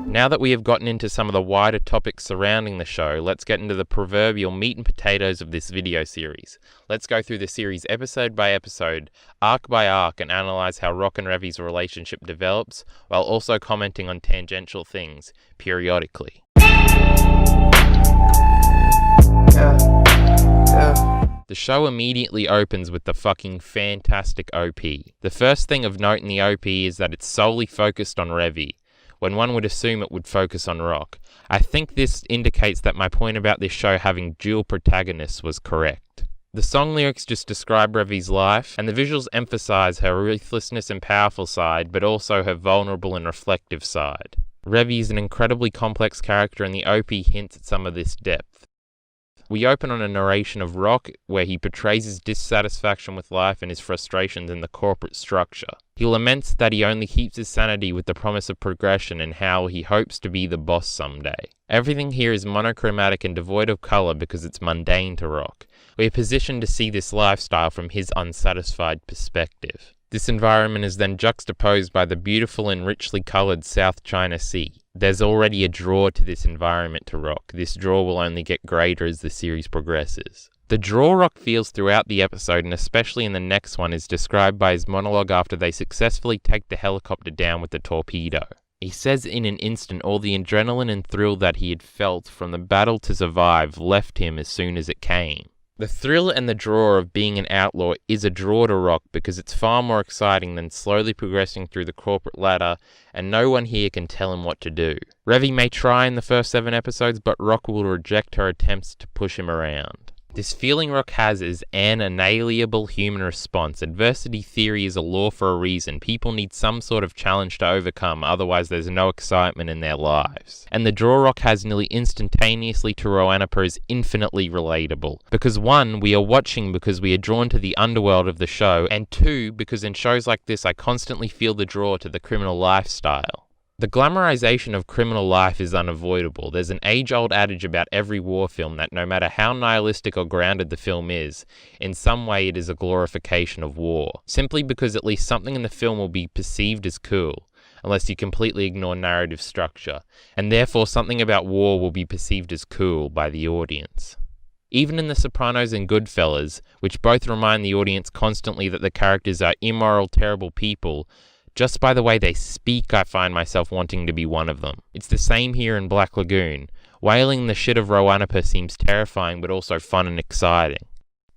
Now that we have gotten into some of the wider topics surrounding the show, let's get into the proverbial meat and potatoes of this video series. Let's go through the series episode by episode, arc by arc, and analyze how Rock and Revy's relationship develops, while also commenting on tangential things, periodically. The show immediately opens with the fucking fantastic OP. The first thing of note in the OP is that it's solely focused on Revy, when one would assume it would focus on Rock. I think this indicates that my point about this show having dual protagonists was correct. The song lyrics just describe Revy's life, and the visuals emphasize her ruthlessness and powerful side, but also her vulnerable and reflective side. Revy is an incredibly complex character, and the OP hints at some of this depth. We open on a narration of Rock where he portrays his dissatisfaction with life and his frustrations in the corporate structure. He laments that he only keeps his sanity with the promise of progression and how he hopes to be the boss someday. Everything here is monochromatic and devoid of colour because it's mundane to Rock. We are positioned to see this lifestyle from his unsatisfied perspective. This environment is then juxtaposed by the beautiful and richly coloured South China Sea. There's already a draw to this environment to Rock. This draw will only get greater as the series progresses. The draw Rock feels throughout the episode, and especially in the next one, is described by his monologue after they successfully take the helicopter down with the torpedo. He says in an instant all the adrenaline and thrill that he had felt from the battle to survive left him as soon as it came. The thrill and the draw of being an outlaw is a draw to Rock because it's far more exciting than slowly progressing through the corporate ladder, and no one here can tell him what to do. Revy may try in the first 7 episodes, but Rock will reject her attempts to push him around. This feeling Rock has is an inalienable human response. Adversity theory is a law for a reason. People need some sort of challenge to overcome, otherwise there's no excitement in their lives. And the draw Rock has nearly instantaneously to Roanapur is infinitely relatable. Because 1, we are watching because we are drawn to the underworld of the show, and 2, because in shows like this I constantly feel the draw to the criminal lifestyle. The glamorization of criminal life is unavoidable. There's an age-old adage about every war film that no matter how nihilistic or grounded the film is, in some way it is a glorification of war. Simply because at least something in the film will be perceived as cool, unless you completely ignore narrative structure, and therefore something about war will be perceived as cool by the audience. Even in The Sopranos and Goodfellas, which both remind the audience constantly that the characters are immoral, terrible people, just by the way they speak, I find myself wanting to be one of them. It's the same here in Black Lagoon. Whaling the shit of Roanapur seems terrifying but also fun and exciting.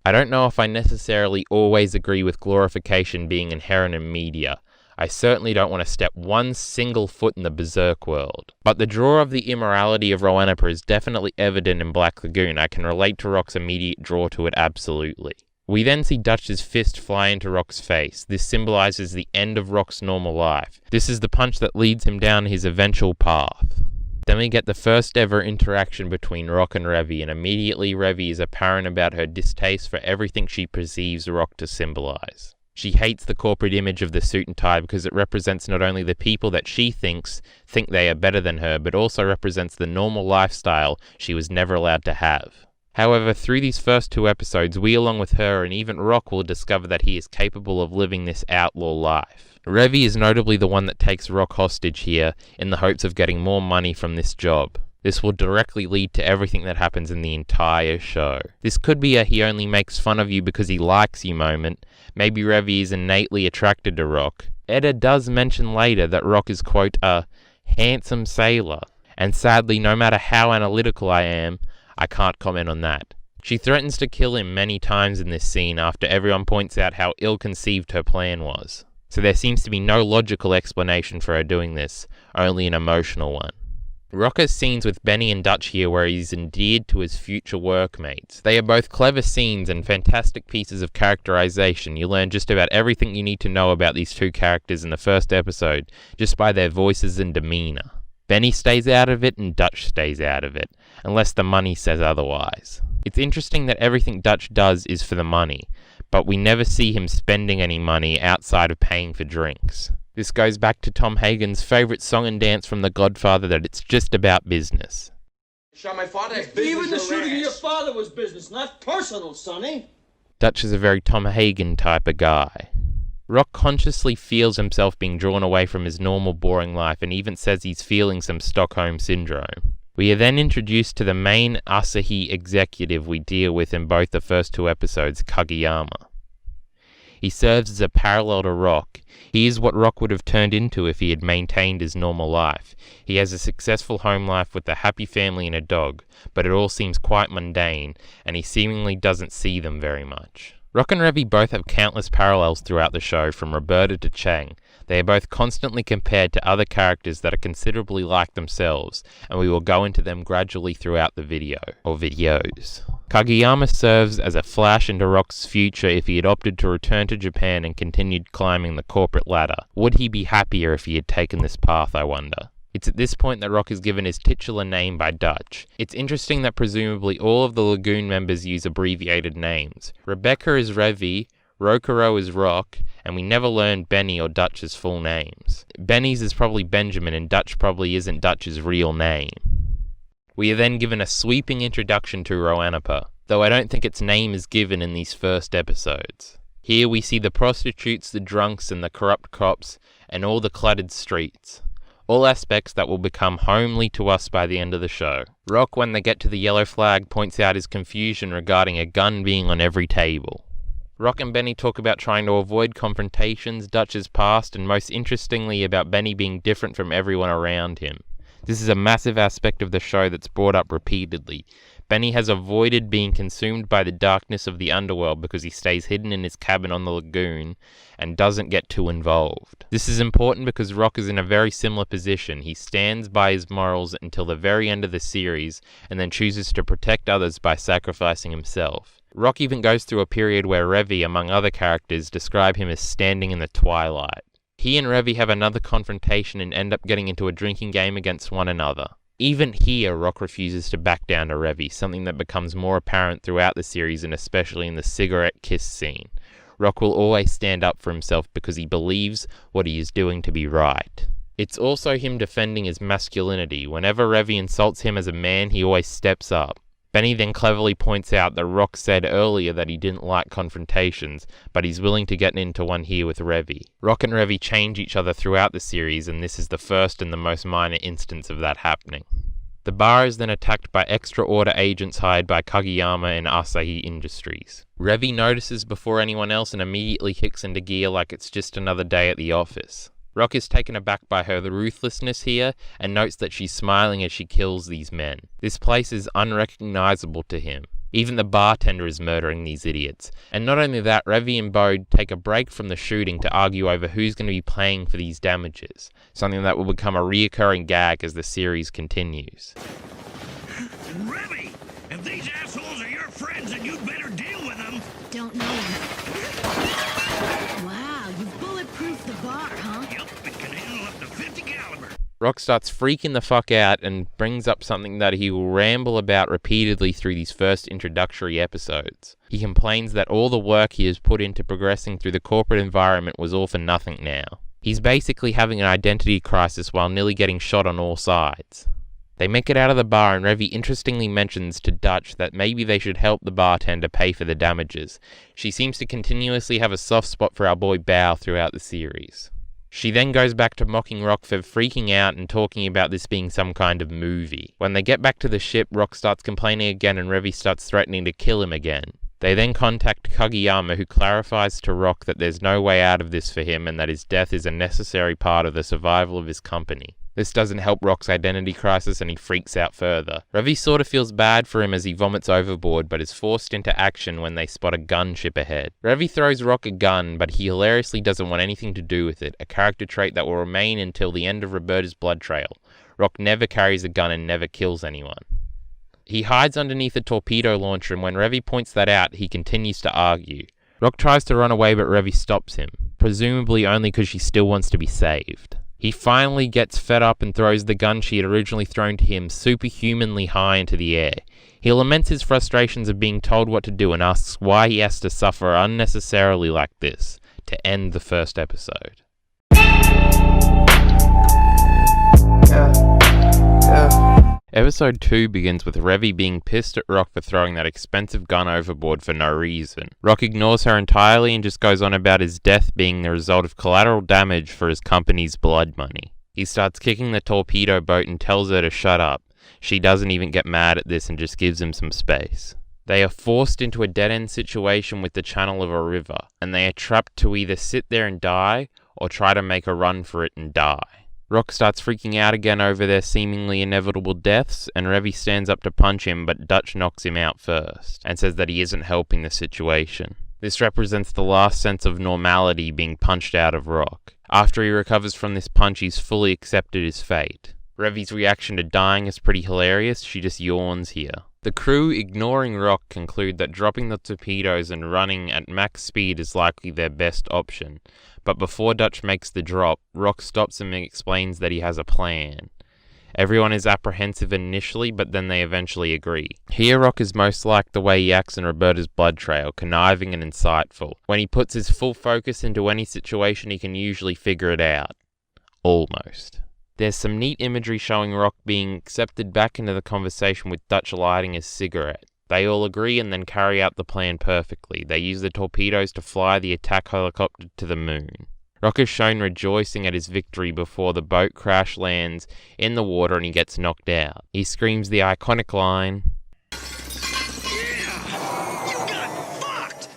I don't know if I necessarily always agree with glorification being inherent in media. I certainly don't want to step one single foot in the berserk world. But the draw of the immorality of Roanapur is definitely evident in Black Lagoon. I can relate to Rock's immediate draw to it absolutely. We then see Dutch's fist fly into Rock's face. This symbolizes the end of Rock's normal life. This is the punch that leads him down his eventual path. Then we get the first ever interaction between Rock and Revy, and immediately Revy is apparent about her distaste for everything she perceives Rock to symbolize. She hates the corporate image of the suit and tie because it represents not only the people that she think they are better than her, but also represents the normal lifestyle she was never allowed to have. However, through these first 2 episodes, we along with her and even Rock will discover that he is capable of living this outlaw life. Revy is notably the one that takes Rock hostage here in the hopes of getting more money from this job. This will directly lead to everything that happens in the entire show. This could be a he only makes fun of you because he likes you moment. Maybe Revy is innately attracted to Rock. Edda does mention later that Rock is, quote, a handsome sailor. And sadly, no matter how analytical I am, I can't comment on that. She threatens to kill him many times in this scene after everyone points out how ill-conceived her plan was. So there seems to be no logical explanation for her doing this, only an emotional one. Rock has scenes with Benny and Dutch here where he's endeared to his future workmates. They are both clever scenes and fantastic pieces of characterization. You learn just about everything you need to know about these 2 characters in the first episode, just by their voices and demeanor. Benny stays out of it and Dutch stays out of it, unless the money says otherwise. It's interesting that everything Dutch does is for the money, but we never see him spending any money outside of paying for drinks. This goes back to Tom Hagen's favourite song and dance from The Godfather, that it's just about business. Shot my father. Even the shooting of your father was business, not personal, Sonny. Dutch is a very Tom Hagen type of guy. Rock consciously feels himself being drawn away from his normal boring life and even says he's feeling some Stockholm Syndrome. We are then introduced to the main Asahi executive we deal with in both the first 2 episodes, Kageyama. He serves as a parallel to Rock. He is what Rock would have turned into if he had maintained his normal life. He has a successful home life with a happy family and a dog, but it all seems quite mundane, and he seemingly doesn't see them very much. Rock and Revy both have countless parallels throughout the show, from Roberta to Chang. They are both constantly compared to other characters that are considerably like themselves, and we will go into them gradually throughout the video, or videos. Kageyama serves as a flash into Rock's future if he had opted to return to Japan and continued climbing the corporate ladder. Would he be happier if he had taken this path, I wonder? It's at this point that Rock is given his titular name by Dutch. It's interesting that presumably all of the Lagoon members use abbreviated names. Rebecca is Revy, Rokuro is Rock, and we never learn Benny or Dutch's full names. Benny's is probably Benjamin, and Dutch probably isn't Dutch's real name. We are then given a sweeping introduction to Roanapur, though I don't think its name is given in these first episodes. Here we see the prostitutes, the drunks, and the corrupt cops, and all the cluttered streets. All aspects that will become homely to us by the end of the show. Rock, when they get to the yellow flag, points out his confusion regarding a gun being on every table. Rock and Benny talk about trying to avoid confrontations, Dutch's past, and most interestingly about Benny being different from everyone around him. This is a massive aspect of the show that's brought up repeatedly. Benny has avoided being consumed by the darkness of the underworld because he stays hidden in his cabin on the lagoon and doesn't get too involved. This is important because Rock is in a very similar position. He stands by his morals until the very end of the series and then chooses to protect others by sacrificing himself. Rock even goes through a period where Revy, among other characters, describe him as standing in the twilight. He and Revy have another confrontation and end up getting into a drinking game against one another. Even here, Rock refuses to back down to Revy, something that becomes more apparent throughout the series and especially in the cigarette kiss scene. Rock will always stand up for himself because he believes what he is doing to be right. It's also him defending his masculinity. Whenever Revy insults him as a man, he always steps up. Benny then cleverly points out that Rock said earlier that he didn't like confrontations, but he's willing to get into one here with Revy. Rock and Revy change each other throughout the series, and this is the first and the most minor instance of that happening. The bar is then attacked by extra order agents hired by Kageyama and Asahi Industries. Revy notices before anyone else and immediately kicks into gear like it's just another day at the office. Rock is taken aback by her ruthlessness here and notes that she's smiling as she kills these men. This place is unrecognizable to him. Even the bartender is murdering these idiots. And not only that, Revy and Bode take a break from the shooting to argue over who's going to be paying for these damages, something that will become a reoccurring gag as the series continues. Revy, if these assholes are your friends, then you'd better deal with them. Don't know him. Wow, you bulletproofed the bar, huh? Yep, it can handle up to 50 caliber. Rock starts freaking the fuck out and brings up something that he will ramble about repeatedly through these first introductory episodes. He complains that all the work he has put into progressing through the corporate environment was all for nothing now. He's basically having an identity crisis while nearly getting shot on all sides. They make it out of the bar and Revy interestingly mentions to Dutch that maybe they should help the bartender pay for the damages. She seems to continuously have a soft spot for our boy Bao throughout the series. She then goes back to mocking Rock for freaking out and talking about this being some kind of movie. When they get back to the ship, Rock starts complaining again and Revy starts threatening to kill him again. They then contact Kageyama, who clarifies to Rock that there's no way out of this for him and that his death is a necessary part of the survival of his company. This doesn't help Rock's identity crisis and he freaks out further. Revy sort of feels bad for him as he vomits overboard but is forced into action when they spot a gunship ahead. Revy throws Rock a gun but he hilariously doesn't want anything to do with it, a character trait that will remain until the end of Roberta's blood trail. Rock never carries a gun and never kills anyone. He hides underneath a torpedo launcher and when Revy points that out, he continues to argue. Rock tries to run away but Revy stops him, presumably only because she still wants to be saved. He finally gets fed up and throws the gun she had originally thrown to him superhumanly high into the air. He laments his frustrations of being told what to do and asks why he has to suffer unnecessarily like this to end the first episode. Episode 2 begins with Revy being pissed at Rock for throwing that expensive gun overboard for no reason. Rock ignores her entirely and just goes on about his death being the result of collateral damage for his company's blood money. He starts kicking the torpedo boat and tells her to shut up. She doesn't even get mad at this and just gives him some space. They are forced into a dead-end situation with the channel of a river, and they are trapped to either sit there and die, or try to make a run for it and die. Rock starts freaking out again over their seemingly inevitable deaths, and Revy stands up to punch him, but Dutch knocks him out first, and says that he isn't helping the situation. This represents the last sense of normality being punched out of Rock. After he recovers from this punch, he's fully accepted his fate. Revy's reaction to dying is pretty hilarious, she just yawns here. The crew, ignoring Rock, conclude that dropping the torpedoes and running at max speed is likely their best option. But before Dutch makes the drop, Rock stops him and explains that he has a plan. Everyone is apprehensive initially, but then they eventually agree. Here Rock is most like the way he acts in Roberta's blood trail, conniving and insightful. When he puts his full focus into any situation, he can usually figure it out. Almost. There's some neat imagery showing Rock being accepted back into the conversation with Dutch lighting his cigarette. They all agree and then carry out the plan perfectly. They use the torpedoes to fly the attack helicopter to the moon. Rock is shown rejoicing at his victory before the boat crash lands in the water and he gets knocked out. He screams the iconic line, Yeah! You got fucked!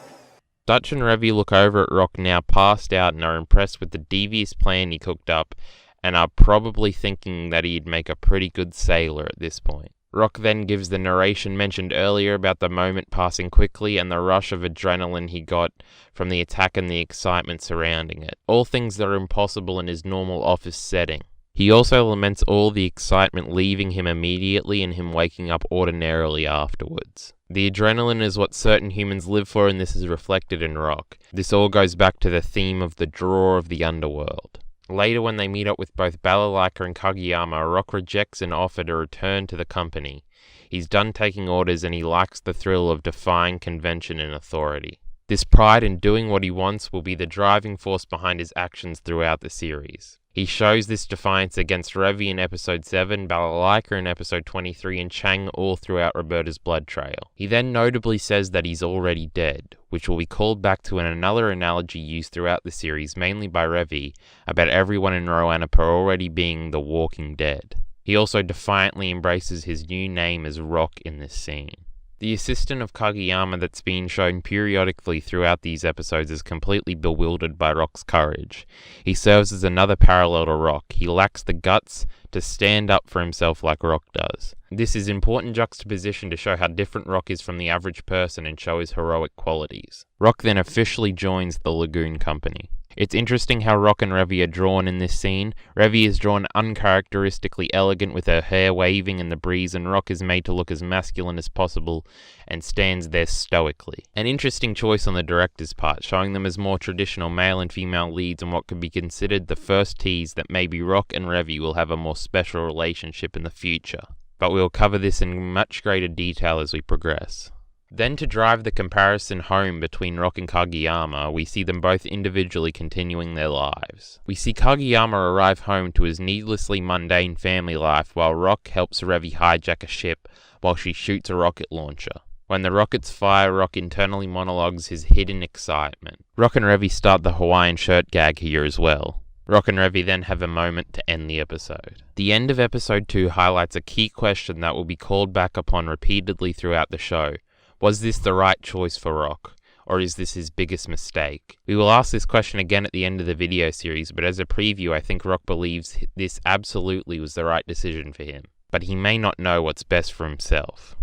Dutch and Revy look over at Rock now passed out and are impressed with the devious plan he cooked up and are probably thinking that he'd make a pretty good sailor at this point. Rock then gives the narration mentioned earlier about the moment passing quickly and the rush of adrenaline he got from the attack and the excitement surrounding it. All things that are impossible in his normal office setting. He also laments all the excitement leaving him immediately and him waking up ordinarily afterwards. The adrenaline is what certain humans live for, and this is reflected in Rock. This all goes back to the theme of the draw of the underworld. Later, when they meet up with both Balalaika and Kageyama, Rock rejects an offer to return to the company. He's done taking orders and he likes the thrill of defying convention and authority. This pride in doing what he wants will be the driving force behind his actions throughout the series. He shows this defiance against Revy in episode 7, Balalaika in episode 23, and Chang all throughout Roberta's blood trail. He then notably says that he's already dead, which will be called back to another analogy used throughout the series, mainly by Revy, about everyone in Roanapur already being the walking dead. He also defiantly embraces his new name as Rock in this scene. The assistant of Kageyama that's been shown periodically throughout these episodes is completely bewildered by Rock's courage. He serves as another parallel to Rock. He lacks the guts to stand up for himself like Rock does. This is important juxtaposition to show how different Rock is from the average person and show his heroic qualities. Rock then officially joins the Lagoon company. It's interesting how Rock and Revy are drawn in this scene. Revy is drawn uncharacteristically elegant with her hair waving in the breeze, and Rock is made to look as masculine as possible and stands there stoically. An interesting choice on the director's part, showing them as more traditional male and female leads and what could be considered the first tease that maybe Rock and Revy will have a more special relationship in the future. But we'll cover this in much greater detail as we progress. Then to drive the comparison home between Rock and Kageyama, we see them both individually continuing their lives. We see Kageyama arrive home to his needlessly mundane family life while Rock helps Revy hijack a ship while she shoots a rocket launcher. When the rockets fire, Rock internally monologues his hidden excitement. Rock and Revy start the Hawaiian shirt gag here as well. Rock and Revy then have a moment to end the episode. The end of episode 2 highlights a key question that will be called back upon repeatedly throughout the show. Was this the right choice for Rock, or is this his biggest mistake? We will ask this question again at the end of the video series, but as a preview, I think Rock believes this absolutely was the right decision for him. But he may not know what's best for himself.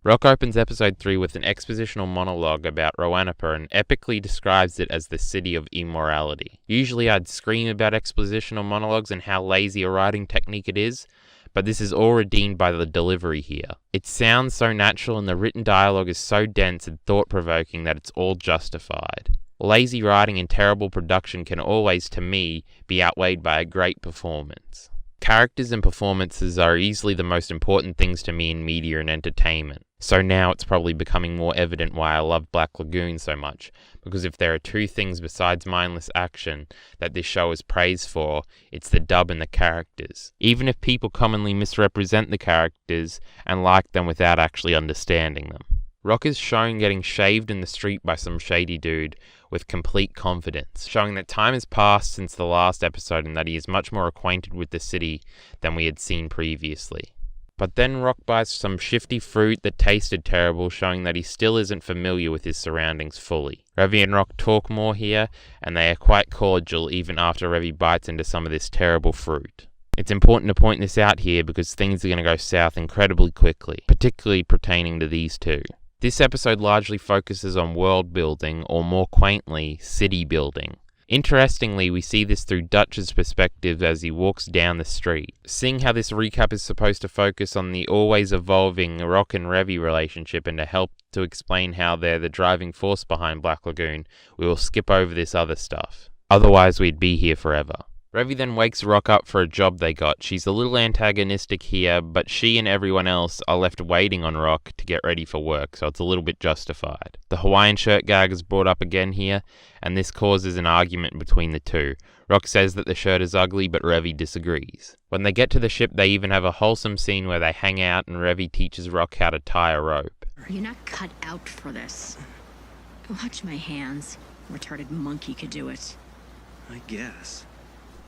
Rock opens episode 3 with an expositional monologue about Roanapur and epically describes it as the city of immorality. Usually I'd scream about expositional monologues and how lazy a writing technique it is, but this is all redeemed by the delivery here. It sounds so natural and the written dialogue is so dense and thought-provoking that it's all justified. Lazy writing and terrible production can always, to me, be outweighed by a great performance. Characters and performances are easily the most important things to me in media and entertainment. So now it's probably becoming more evident why I love Black Lagoon so much, because if there are two things besides mindless action that this show is praised for, it's the dub and the characters. Even if people commonly misrepresent the characters and like them without actually understanding them. Rock is shown getting shaved in the street by some shady dude with complete confidence, showing that time has passed since the last episode and that he is much more acquainted with the city than we had seen previously. But then Rock buys some shifty fruit that tasted terrible, showing that he still isn't familiar with his surroundings fully. Revy and Rock talk more here, and they are quite cordial even after Revy bites into some of this terrible fruit. It's important to point this out here because things are going to go south incredibly quickly, particularly pertaining to these two. This episode largely focuses on world building, or more quaintly, city building. Interestingly, we see this through Dutch's perspective as he walks down the street. Seeing how this recap is supposed to focus on the always evolving Rock and Revy relationship and to help to explain how they're the driving force behind Black Lagoon, we will skip over this other stuff. Otherwise, we'd be here forever. Revy then wakes Rock up for a job they got. She's a little antagonistic here, but she and everyone else are left waiting on Rock to get ready for work, so it's a little bit justified. The Hawaiian shirt gag is brought up again here, and this causes an argument between the two. Rock says that the shirt is ugly, but Revy disagrees. When they get to the ship, they even have a wholesome scene where they hang out and Revy teaches Rock how to tie a rope. You're not cut out for this. Watch my hands. Retarded monkey could do it. I guess.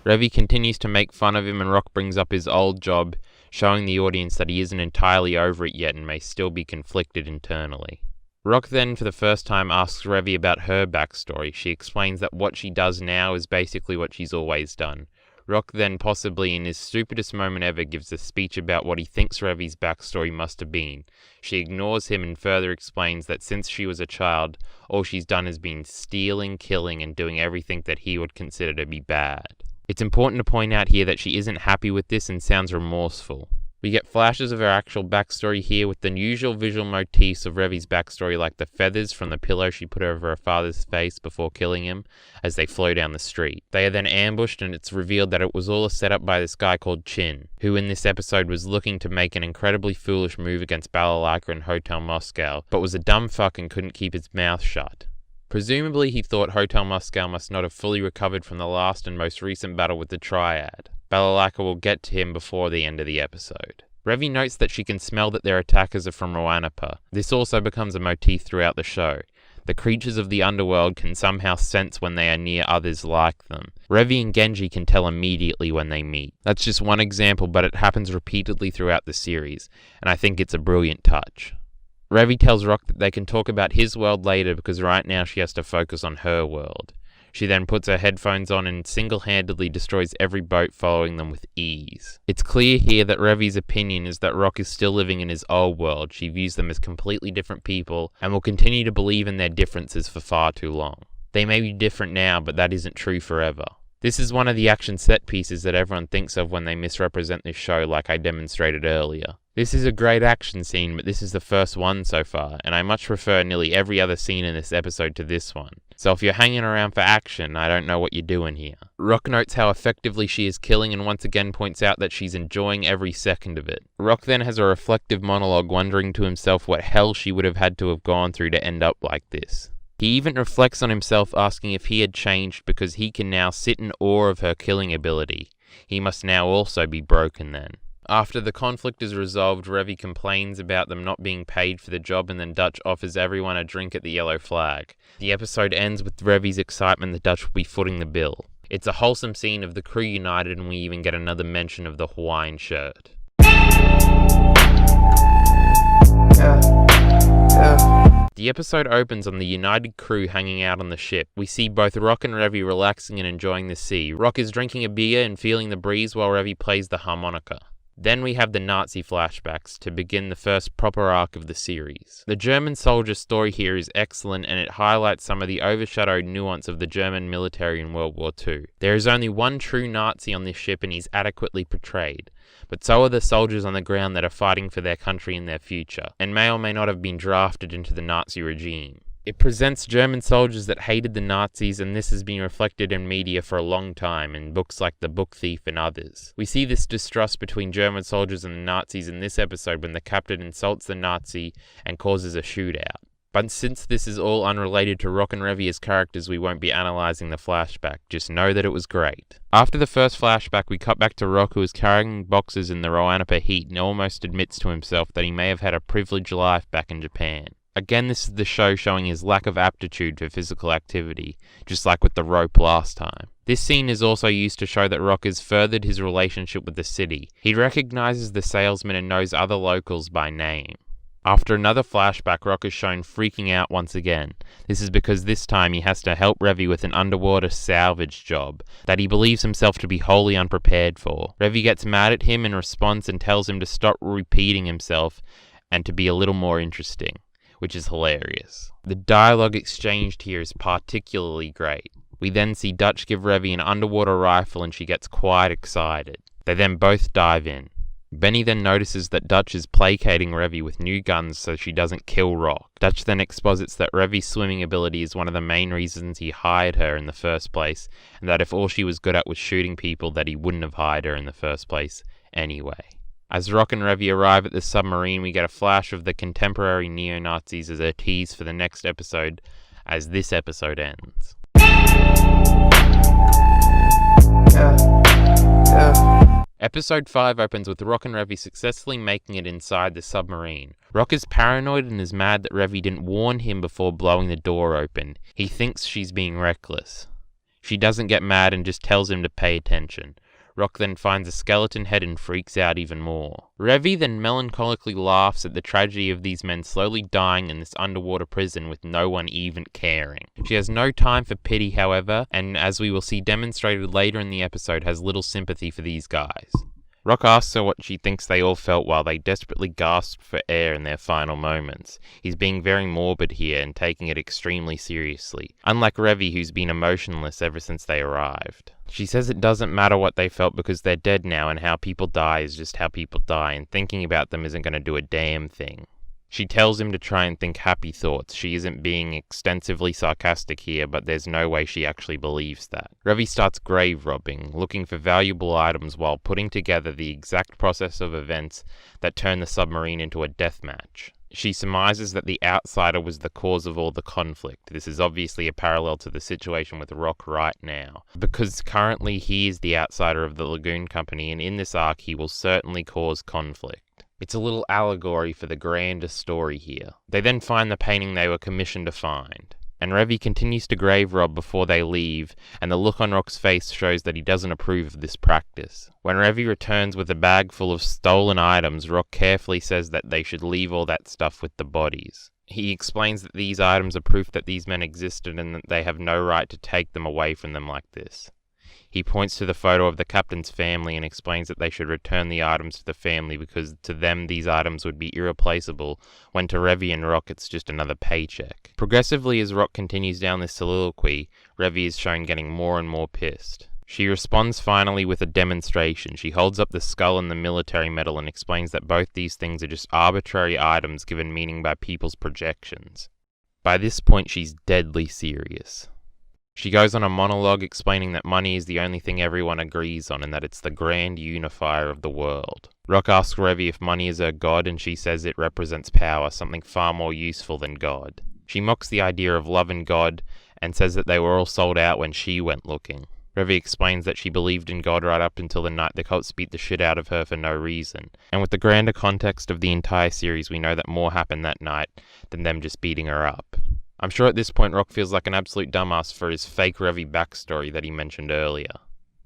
Revy continues to make fun of him and Rock brings up his old job, showing the audience that he isn't entirely over it yet and may still be conflicted internally. Rock then for the first time asks Revy about her backstory. She explains that what she does now is basically what she's always done. Rock then, possibly in his stupidest moment ever, gives a speech about what he thinks Revy's backstory must have been. She ignores him and further explains that since she was a child, all she's done has been stealing, killing, and doing everything that he would consider to be bad. It's important to point out here that she isn't happy with this and sounds remorseful. We get flashes of her actual backstory here with the usual visual motifs of Revy's backstory, like the feathers from the pillow she put over her father's face before killing him as they flow down the street. They are then ambushed and it's revealed that it was all a setup by this guy called Chin, who in this episode was looking to make an incredibly foolish move against Balalaika and Hotel Moscow, but was a dumb fuck and couldn't keep his mouth shut. Presumably he thought Hotel Moscow must not have fully recovered from the last and most recent battle with the Triad. Balalaika will get to him before the end of the episode. Revy notes that she can smell that their attackers are from Roanapur. This also becomes a motif throughout the show. The creatures of the underworld can somehow sense when they are near others like them. Revy and Genji can tell immediately when they meet. That's just one example, but it happens repeatedly throughout the series, and I think it's a brilliant touch. Revy tells Rock that they can talk about his world later because right now she has to focus on her world. She then puts her headphones on and single-handedly destroys every boat following them with ease. It's clear here that Revy's opinion is that Rock is still living in his old world. She views them as completely different people and will continue to believe in their differences for far too long. They may be different now, but that isn't true forever. This is one of the action set pieces that everyone thinks of when they misrepresent this show, like I demonstrated earlier. This is a great action scene, but this is the first one so far, and I much prefer nearly every other scene in this episode to this one. So if you're hanging around for action, I don't know what you're doing here. Rock notes how effectively she is killing and once again points out that she's enjoying every second of it. Rock then has a reflective monologue wondering to himself what hell she would have had to have gone through to end up like this. He even reflects on himself, asking if he had changed because he can now sit in awe of her killing ability. He must now also be broken then. After the conflict is resolved, Revy complains about them not being paid for the job and then Dutch offers everyone a drink at the Yellow Flag. The episode ends with Revy's excitement that Dutch will be footing the bill. It's a wholesome scene of the crew united and we even get another mention of the Hawaiian shirt. The episode opens on the united crew hanging out on the ship. We see both Rock and Revy relaxing and enjoying the sea. Rock is drinking a beer and feeling the breeze while Revy plays the harmonica. Then we have the Nazi flashbacks to begin the first proper arc of the series. The German soldier story here is excellent and it highlights some of the overshadowed nuance of the German military in World War II. There is only one true Nazi on this ship and he's adequately portrayed, but so are the soldiers on the ground that are fighting for their country and their future, and may or may not have been drafted into the Nazi regime. It presents German soldiers that hated the Nazis, and this has been reflected in media for a long time, in books like The Book Thief and others. We see this distrust between German soldiers and the Nazis in this episode when the captain insults the Nazi and causes a shootout. But since this is all unrelated to Rock and Revy as characters, we won't be analysing the flashback. Just know that it was great. After the first flashback, we cut back to Rock, who is carrying boxes in the Roanapur heat and almost admits to himself that he may have had a privileged life back in Japan. Again, this is the show showing his lack of aptitude for physical activity, just like with the rope last time. This scene is also used to show that Rock has furthered his relationship with the city. He recognises the salesman and knows other locals by name. After another flashback, Rock is shown freaking out once again. This is because this time he has to help Revy with an underwater salvage job that he believes himself to be wholly unprepared for. Revy gets mad at him in response and tells him to stop repeating himself and to be a little more interesting, which is hilarious. The dialogue exchanged here is particularly great. We then see Dutch give Revy an underwater rifle and she gets quite excited. They then both dive in. Benny then notices that Dutch is placating Revy with new guns so she doesn't kill Rock. Dutch then exposits that Revy's swimming ability is one of the main reasons he hired her in the first place, and that if all she was good at was shooting people, that he wouldn't have hired her in the first place anyway. As Rock and Revy arrive at the submarine, we get a flash of the contemporary neo-Nazis as a tease for the next episode, as this episode ends. Episode 5 opens with Rock and Revy successfully making it inside the submarine. Rock is paranoid and is mad that Revy didn't warn him before blowing the door open. He thinks she's being reckless. She doesn't get mad and just tells him to pay attention. Rock then finds a skeleton head and freaks out even more. Revy then melancholically laughs at the tragedy of these men slowly dying in this underwater prison with no one even caring. She has no time for pity, however, and as we will see demonstrated later in the episode, has little sympathy for these guys. Rock asks her what she thinks they all felt while they desperately gasped for air in their final moments. He's being very morbid here and taking it extremely seriously, unlike Revy, who's been emotionless ever since they arrived. She says it doesn't matter what they felt because they're dead now, and how people die is just how people die, and thinking about them isn't going to do a damn thing. She tells him to try and think happy thoughts. She isn't being extensively sarcastic here, but there's no way she actually believes that. Revy starts grave robbing, looking for valuable items while putting together the exact process of events that turn the submarine into a death match. She surmises that the outsider was the cause of all the conflict. This is obviously a parallel to the situation with Rock right now, because currently he is the outsider of the Lagoon Company, and in this arc he will certainly cause conflict. It's a little allegory for the grander story here. They then find the painting they were commissioned to find, and Revy continues to grave rob before they leave, and the look on Rock's face shows that he doesn't approve of this practice. When Revy returns with a bag full of stolen items, Rock carefully says that they should leave all that stuff with the bodies. He explains that these items are proof that these men existed and that they have no right to take them away from them like this. He points to the photo of the captain's family and explains that they should return the items to the family because to them these items would be irreplaceable, when to Revy and Rock it's just another paycheck. Progressively, as Rock continues down this soliloquy, Revy is shown getting more and more pissed. She responds finally with a demonstration. She holds up the skull and the military medal and explains that both these things are just arbitrary items given meaning by people's projections. By this point she's deadly serious. She goes on a monologue explaining that money is the only thing everyone agrees on and that it's the grand unifier of the world. Rock asks Revy if money is her god, and she says it represents power, something far more useful than God. She mocks the idea of love and God and says that they were all sold out when she went looking. Revy explains that she believed in God right up until the night the cops beat the shit out of her for no reason. And with the grander context of the entire series, we know that more happened that night than them just beating her up. I'm sure at this point Rock feels like an absolute dumbass for his fake Revy backstory that he mentioned earlier.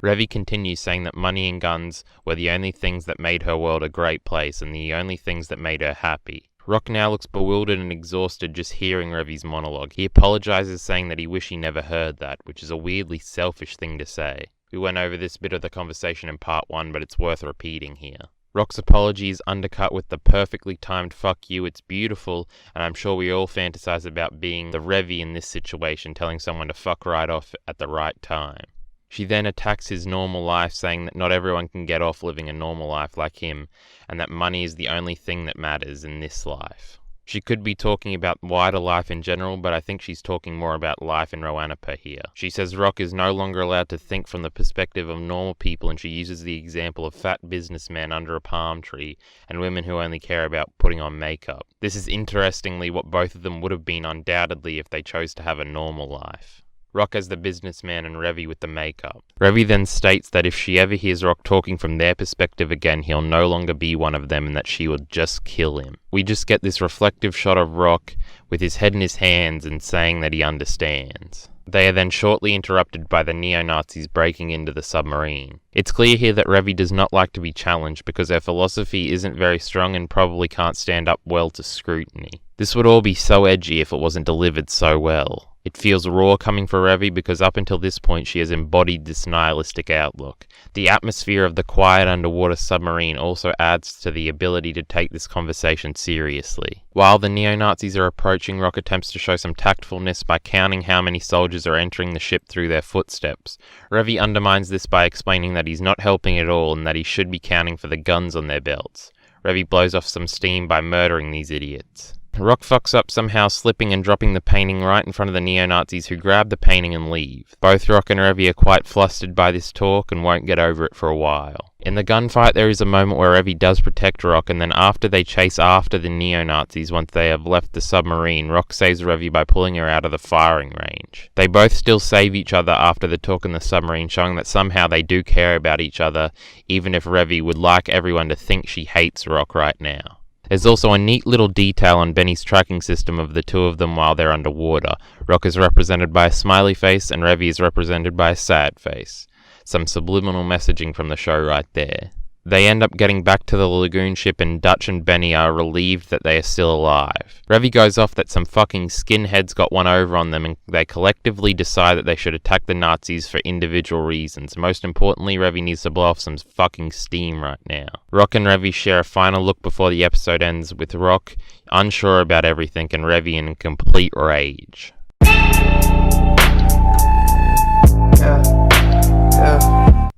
Revy continues saying that money and guns were the only things that made her world a great place and the only things that made her happy. Rock now looks bewildered and exhausted just hearing Revy's monologue. He apologizes, saying that he wished he never heard that, which is a weirdly selfish thing to say. We went over this bit of the conversation in part 1, but it's worth repeating here. Rock's apology is undercut with the perfectly timed fuck you, it's beautiful, and I'm sure we all fantasize about being the Revy in this situation, telling someone to fuck right off at the right time. She then attacks his normal life, saying that not everyone can get off living a normal life like him, and that money is the only thing that matters in this life. She could be talking about wider life in general, but I think she's talking more about life in Roanapur here. She says Rock is no longer allowed to think from the perspective of normal people, and she uses the example of fat businessmen under a palm tree and women who only care about putting on makeup. This is interestingly what both of them would have been undoubtedly if they chose to have a normal life. Rock as the businessman and Revy with the makeup. Revy then states that if she ever hears Rock talking from their perspective again, he'll no longer be one of them and that she will just kill him. We just get this reflective shot of Rock with his head in his hands and saying that he understands. They are then shortly interrupted by the neo-Nazis breaking into the submarine. It's clear here that Revy does not like to be challenged because her philosophy isn't very strong and probably can't stand up well to scrutiny. This would all be so edgy if it wasn't delivered so well. It feels raw coming for Revy because up until this point she has embodied this nihilistic outlook. The atmosphere of the quiet underwater submarine also adds to the ability to take this conversation seriously. While the neo-Nazis are approaching, Rock attempts to show some tactfulness by counting how many soldiers are entering the ship through their footsteps. Revy undermines this by explaining that he's not helping at all and that he should be counting for the guns on their belts. Revy blows off some steam by murdering these idiots. Rock fucks up somehow, slipping and dropping the painting right in front of the neo-Nazis, who grab the painting and leave. Both Rock and Revy are quite flustered by this talk and won't get over it for a while. In the gunfight there is a moment where Revy does protect Rock, and then after they chase after the neo-Nazis once they have left the submarine, Rock saves Revy by pulling her out of the firing range. They both still save each other after the talk in the submarine, showing that somehow they do care about each other, even if Revy would like everyone to think she hates Rock right now. There's also a neat little detail on Benny's tracking system of the two of them while they're underwater. Rock is represented by a smiley face and Revy is represented by a sad face. Some subliminal messaging from the show right there. They end up getting back to the Lagoon ship and Dutch and Benny are relieved that they are still alive. Revy goes off that some fucking skinheads got one over on them and they collectively decide that they should attack the Nazis for individual reasons. Most importantly, Revy needs to blow off some fucking steam right now. Rock and Revy share a final look before the episode ends, with Rock unsure about everything and Revy in complete rage.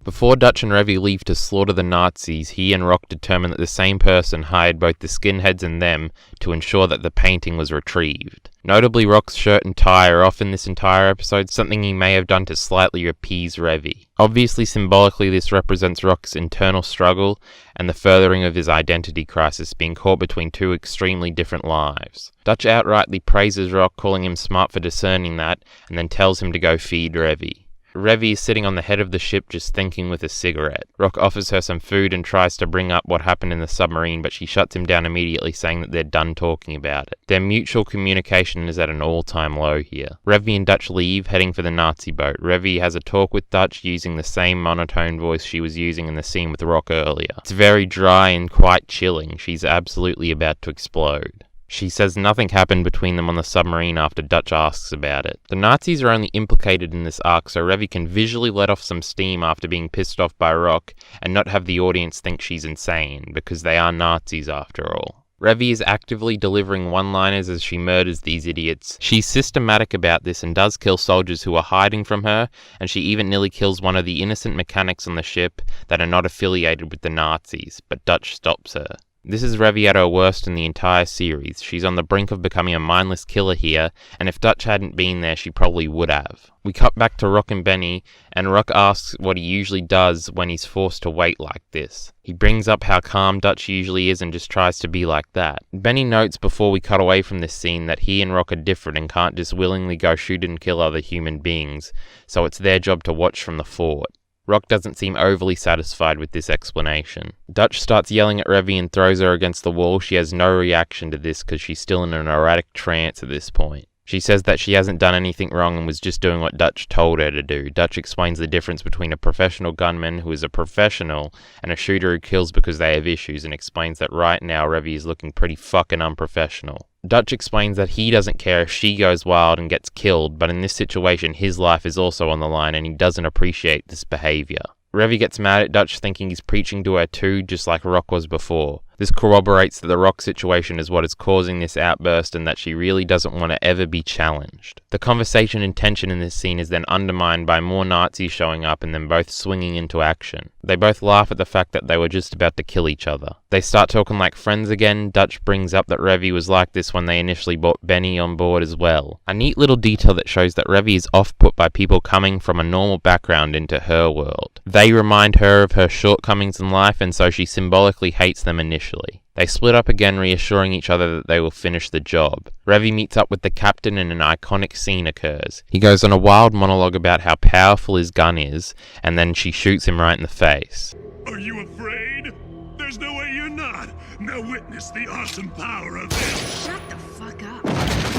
Before Dutch and Revy leave to slaughter the Nazis, he and Rock determine that the same person hired both the skinheads and them to ensure that the painting was retrieved. Notably, Rock's shirt and tie are off in this entire episode, something he may have done to slightly appease Revy. Obviously, symbolically, this represents Rock's internal struggle and the furthering of his identity crisis, being caught between two extremely different lives. Dutch outrightly praises Rock, calling him smart for discerning that, and then tells him to go feed Revy. Revy is sitting on the head of the ship just thinking with a cigarette. Rock offers her some food and tries to bring up what happened in the submarine, but she shuts him down immediately, saying that they're done talking about it. Their mutual communication is at an all-time low here. Revy and Dutch leave, heading for the Nazi boat. Revy has a talk with Dutch using the same monotone voice she was using in the scene with Rock earlier. It's very dry and quite chilling. She's absolutely about to explode. She says nothing happened between them on the submarine after Dutch asks about it. The Nazis are only implicated in this arc, so Revy can visually let off some steam after being pissed off by Rock and not have the audience think she's insane, because they are Nazis after all. Revy is actively delivering one-liners as she murders these idiots. She's systematic about this and does kill soldiers who are hiding from her, and she even nearly kills one of the innocent mechanics on the ship that are not affiliated with the Nazis, but Dutch stops her. This is Revy at her worst in the entire series. She's on the brink of becoming a mindless killer here, and if Dutch hadn't been there, she probably would have. We cut back to Rock and Benny, and Rock asks what he usually does when he's forced to wait like this. He brings up how calm Dutch usually is and just tries to be like that. Benny notes before we cut away from this scene that he and Rock are different and can't just willingly go shoot and kill other human beings, so it's their job to watch from the fort. Rock doesn't seem overly satisfied with this explanation. Dutch starts yelling at Revy and throws her against the wall. She has no reaction to this because she's still in an erratic trance at this point. She says that she hasn't done anything wrong and was just doing what Dutch told her to do. Dutch explains the difference between a professional gunman who is a professional and a shooter who kills because they have issues, and explains that right now Revy is looking pretty fucking unprofessional. Dutch explains that he doesn't care if she goes wild and gets killed, but in this situation his life is also on the line and he doesn't appreciate this behaviour. Revy gets mad at Dutch, thinking he's preaching to her too, just like Rock was before. This corroborates that the Rock situation is what is causing this outburst and that she really doesn't want to ever be challenged. The conversation and tension in this scene is then undermined by more Nazis showing up and them both swinging into action. They both laugh at the fact that they were just about to kill each other. They start talking like friends again. Dutch brings up that Revy was like this when they initially brought Benny on board as well. A neat little detail that shows that Revy is off-put by people coming from a normal background into her world. They remind her of her shortcomings in life, and so she symbolically hates them initially. They split up again, reassuring each other that they will finish the job. Revy meets up with the captain and an iconic scene occurs. He goes on a wild monologue about how powerful his gun is, and then she shoots him right in the face. Are you afraid? There's no way you're not. Now witness the awesome power of this. Shut the fuck up.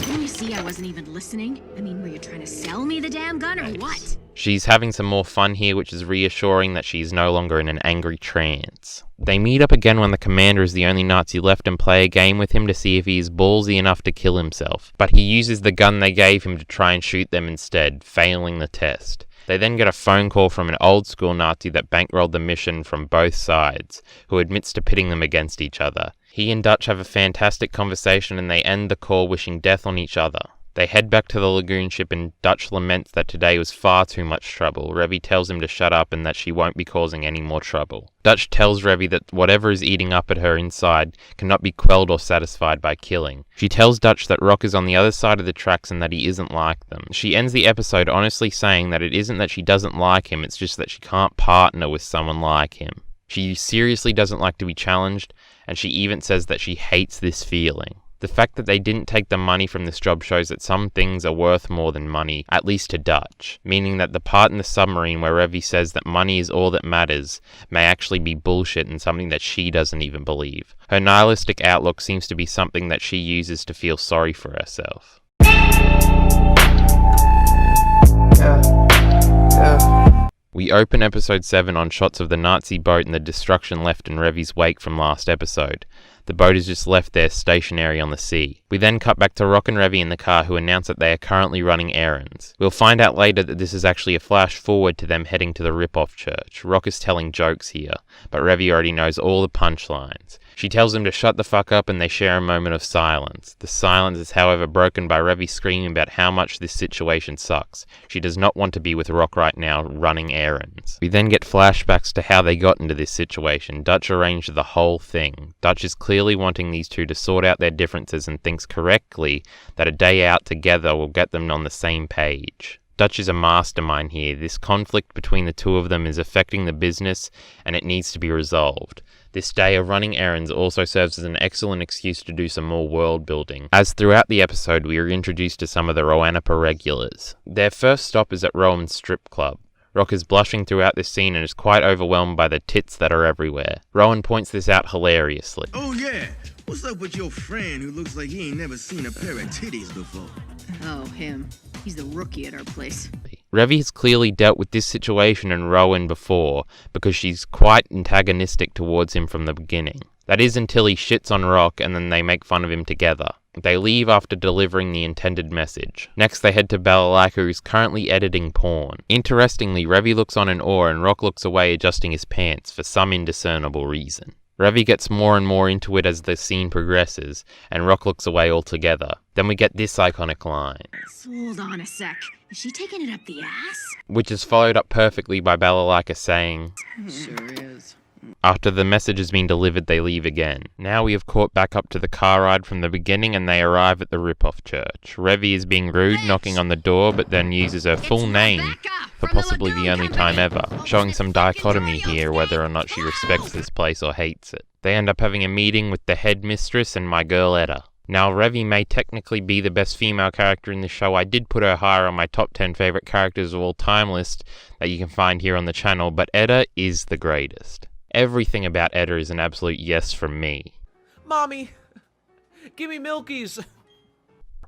Didn't you see I wasn't even listening? I mean, were you trying to sell me the damn gun or what? She's having some more fun here, which is reassuring that she's no longer in an angry trance. They meet up again when the commander is the only Nazi left and play a game with him to see if he is ballsy enough to kill himself. But he uses the gun they gave him to try and shoot them instead, failing the test. They then get a phone call from an old school Nazi that bankrolled the mission from both sides, who admits to pitting them against each other. He and Dutch have a fantastic conversation and they end the call wishing death on each other. They head back to the Lagoon ship and Dutch laments that today was far too much trouble. Revy tells him to shut up and that she won't be causing any more trouble. Dutch tells Revy that whatever is eating up at her inside cannot be quelled or satisfied by killing. She tells Dutch that Rock is on the other side of the tracks and that he isn't like them. She ends the episode honestly saying that it isn't that she doesn't like him, it's just that she can't partner with someone like him. She seriously doesn't like to be challenged, and she even says that she hates this feeling. The fact that they didn't take the money from this job shows that some things are worth more than money, at least to Dutch, meaning that the part in the submarine where Revy says that money is all that matters may actually be bullshit and something that she doesn't even believe. Her nihilistic outlook seems to be something that she uses to feel sorry for herself. We open episode 7 on shots of the Nazi boat and the destruction left in Revy's wake from last episode. The boat is just left there stationary on the sea. We then cut back to Rock and Revy in the car, who announce that they are currently running errands. We'll find out later that this is actually a flash forward to them heading to the rip-off church. Rock is telling jokes here, but Revy already knows all the punchlines. She tells him to shut the fuck up and they share a moment of silence. The silence is however broken by Revy screaming about how much this situation sucks. She does not want to be with Rock right now, running errands. We then get flashbacks to how they got into this situation. Dutch arranged the whole thing. Dutch is clearly wanting these two to sort out their differences and thinks correctly that a day out together will get them on the same page. Dutch is a mastermind here. This conflict between the two of them is affecting the business and it needs to be resolved. This day of running errands also serves as an excellent excuse to do some more world building, as throughout the episode we are introduced to some of the Roanapur regulars. Their first stop is at Rowan's strip club. Rock is blushing throughout this scene and is quite overwhelmed by the tits that are everywhere. Rowan points this out hilariously. Oh yeah, what's up with your friend who looks like he ain't never seen a pair of titties before? Oh, him. He's the rookie at our place. Revy has clearly dealt with this situation and Rowan before, because she's quite antagonistic towards him from the beginning. That is until he shits on Rock and then they make fun of him together. They leave after delivering the intended message. Next they head to Balalaika, who's currently editing porn. Interestingly, Revy looks on in awe and Rock looks away adjusting his pants for some indiscernible reason. Revy gets more and more into it as the scene progresses, and Rock looks away altogether. Then we get this iconic line. Hold on a sec. Is she taking it up the ass? Which is followed up perfectly by Balalaika saying, Sure is. after the message has been delivered, they leave again. Now we have caught back up to the car ride from the beginning and they arrive at the rip-off church. Revy is being rude, knocking on the door, but then uses her full name for possibly the only time ever, showing some dichotomy here whether or not she respects this place or hates it. They end up having a meeting with the headmistress and my girl Etta. Now, Revy may technically be the best female character in the show. I did put her higher on my top 10 favourite characters of all time list that you can find here on the channel, but Etta is the greatest. Everything about Etta is an absolute yes from me. Mommy, give me Milkies.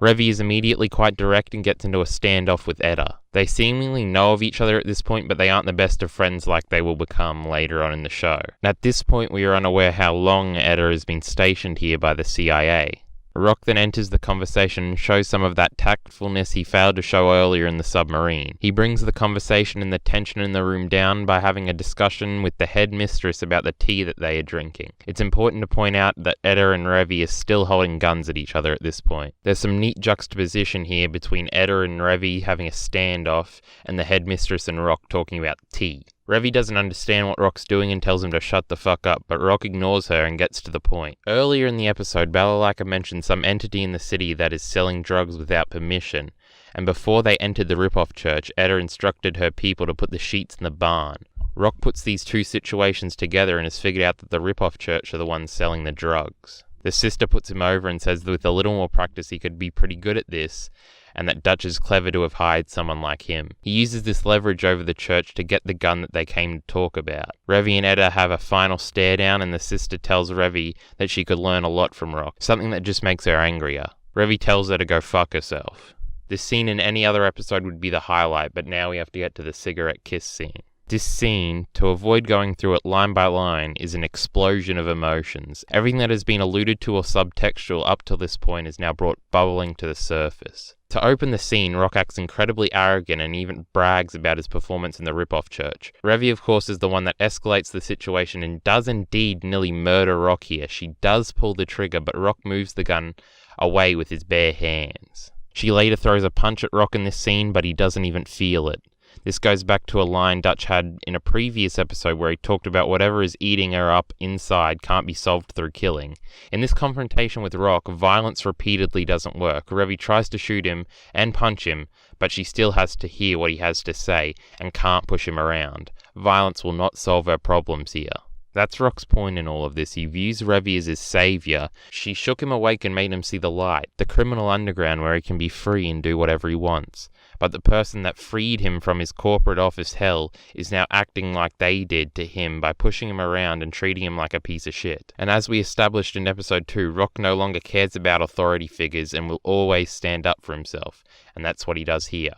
Revy is immediately quite direct and gets into a standoff with Etta. They seemingly know of each other at this point, but they aren't the best of friends like they will become later on in the show. And at this point we are unaware how long Etta has been stationed here by the CIA. Rock then enters the conversation and shows some of that tactfulness he failed to show earlier in the submarine. He brings the conversation and the tension in the room down by having a discussion with the headmistress about the tea that they are drinking. It's important to point out that Etta and Revy are still holding guns at each other at this point. There's some neat juxtaposition here between Etta and Revy having a standoff and the headmistress and Rock talking about tea. Revy doesn't understand what Rock's doing and tells him to shut the fuck up, but Rock ignores her and gets to the point. Earlier in the episode, Balalaika mentioned some entity in the city that is selling drugs without permission, and before they entered the rip-off church, Etta instructed her people to put the sheets in the barn. Rock puts these two situations together and has figured out that the rip-off church are the ones selling the drugs. The sister puts him over and says that with a little more practice he could be pretty good at this, and that Dutch is clever to have hired someone like him. He uses this leverage over the church to get the gun that they came to talk about. Revy and Etta have a final stare down, and the sister tells Revy that she could learn a lot from Rock, something that just makes her angrier. Revy tells her to go fuck herself. This scene in any other episode would be the highlight, but now we have to get to the cigarette kiss scene. This scene, to avoid going through it line by line, is an explosion of emotions. Everything that has been alluded to or subtextual up till this point is now brought bubbling to the surface. To open the scene, Rock acts incredibly arrogant and even brags about his performance in the rip-off church. Revy, of course, is the one that escalates the situation and does indeed nearly murder Rock here. She does pull the trigger, but Rock moves the gun away with his bare hands. She later throws a punch at Rock in this scene, but he doesn't even feel it. This goes back to a line Dutch had in a previous episode where he talked about whatever is eating her up inside can't be solved through killing. In this confrontation with Rock, violence repeatedly doesn't work. Revy tries to shoot him and punch him, but she still has to hear what he has to say and can't push him around. Violence will not solve her problems here. That's Rock's point in all of this. He views Revy as his savior. She shook him awake and made him see the light, the criminal underground where he can be free and do whatever he wants. But the person that freed him from his corporate office hell is now acting like they did to him by pushing him around and treating him like a piece of shit. And as we established in episode 2, Rock no longer cares about authority figures and will always stand up for himself. And that's what he does here.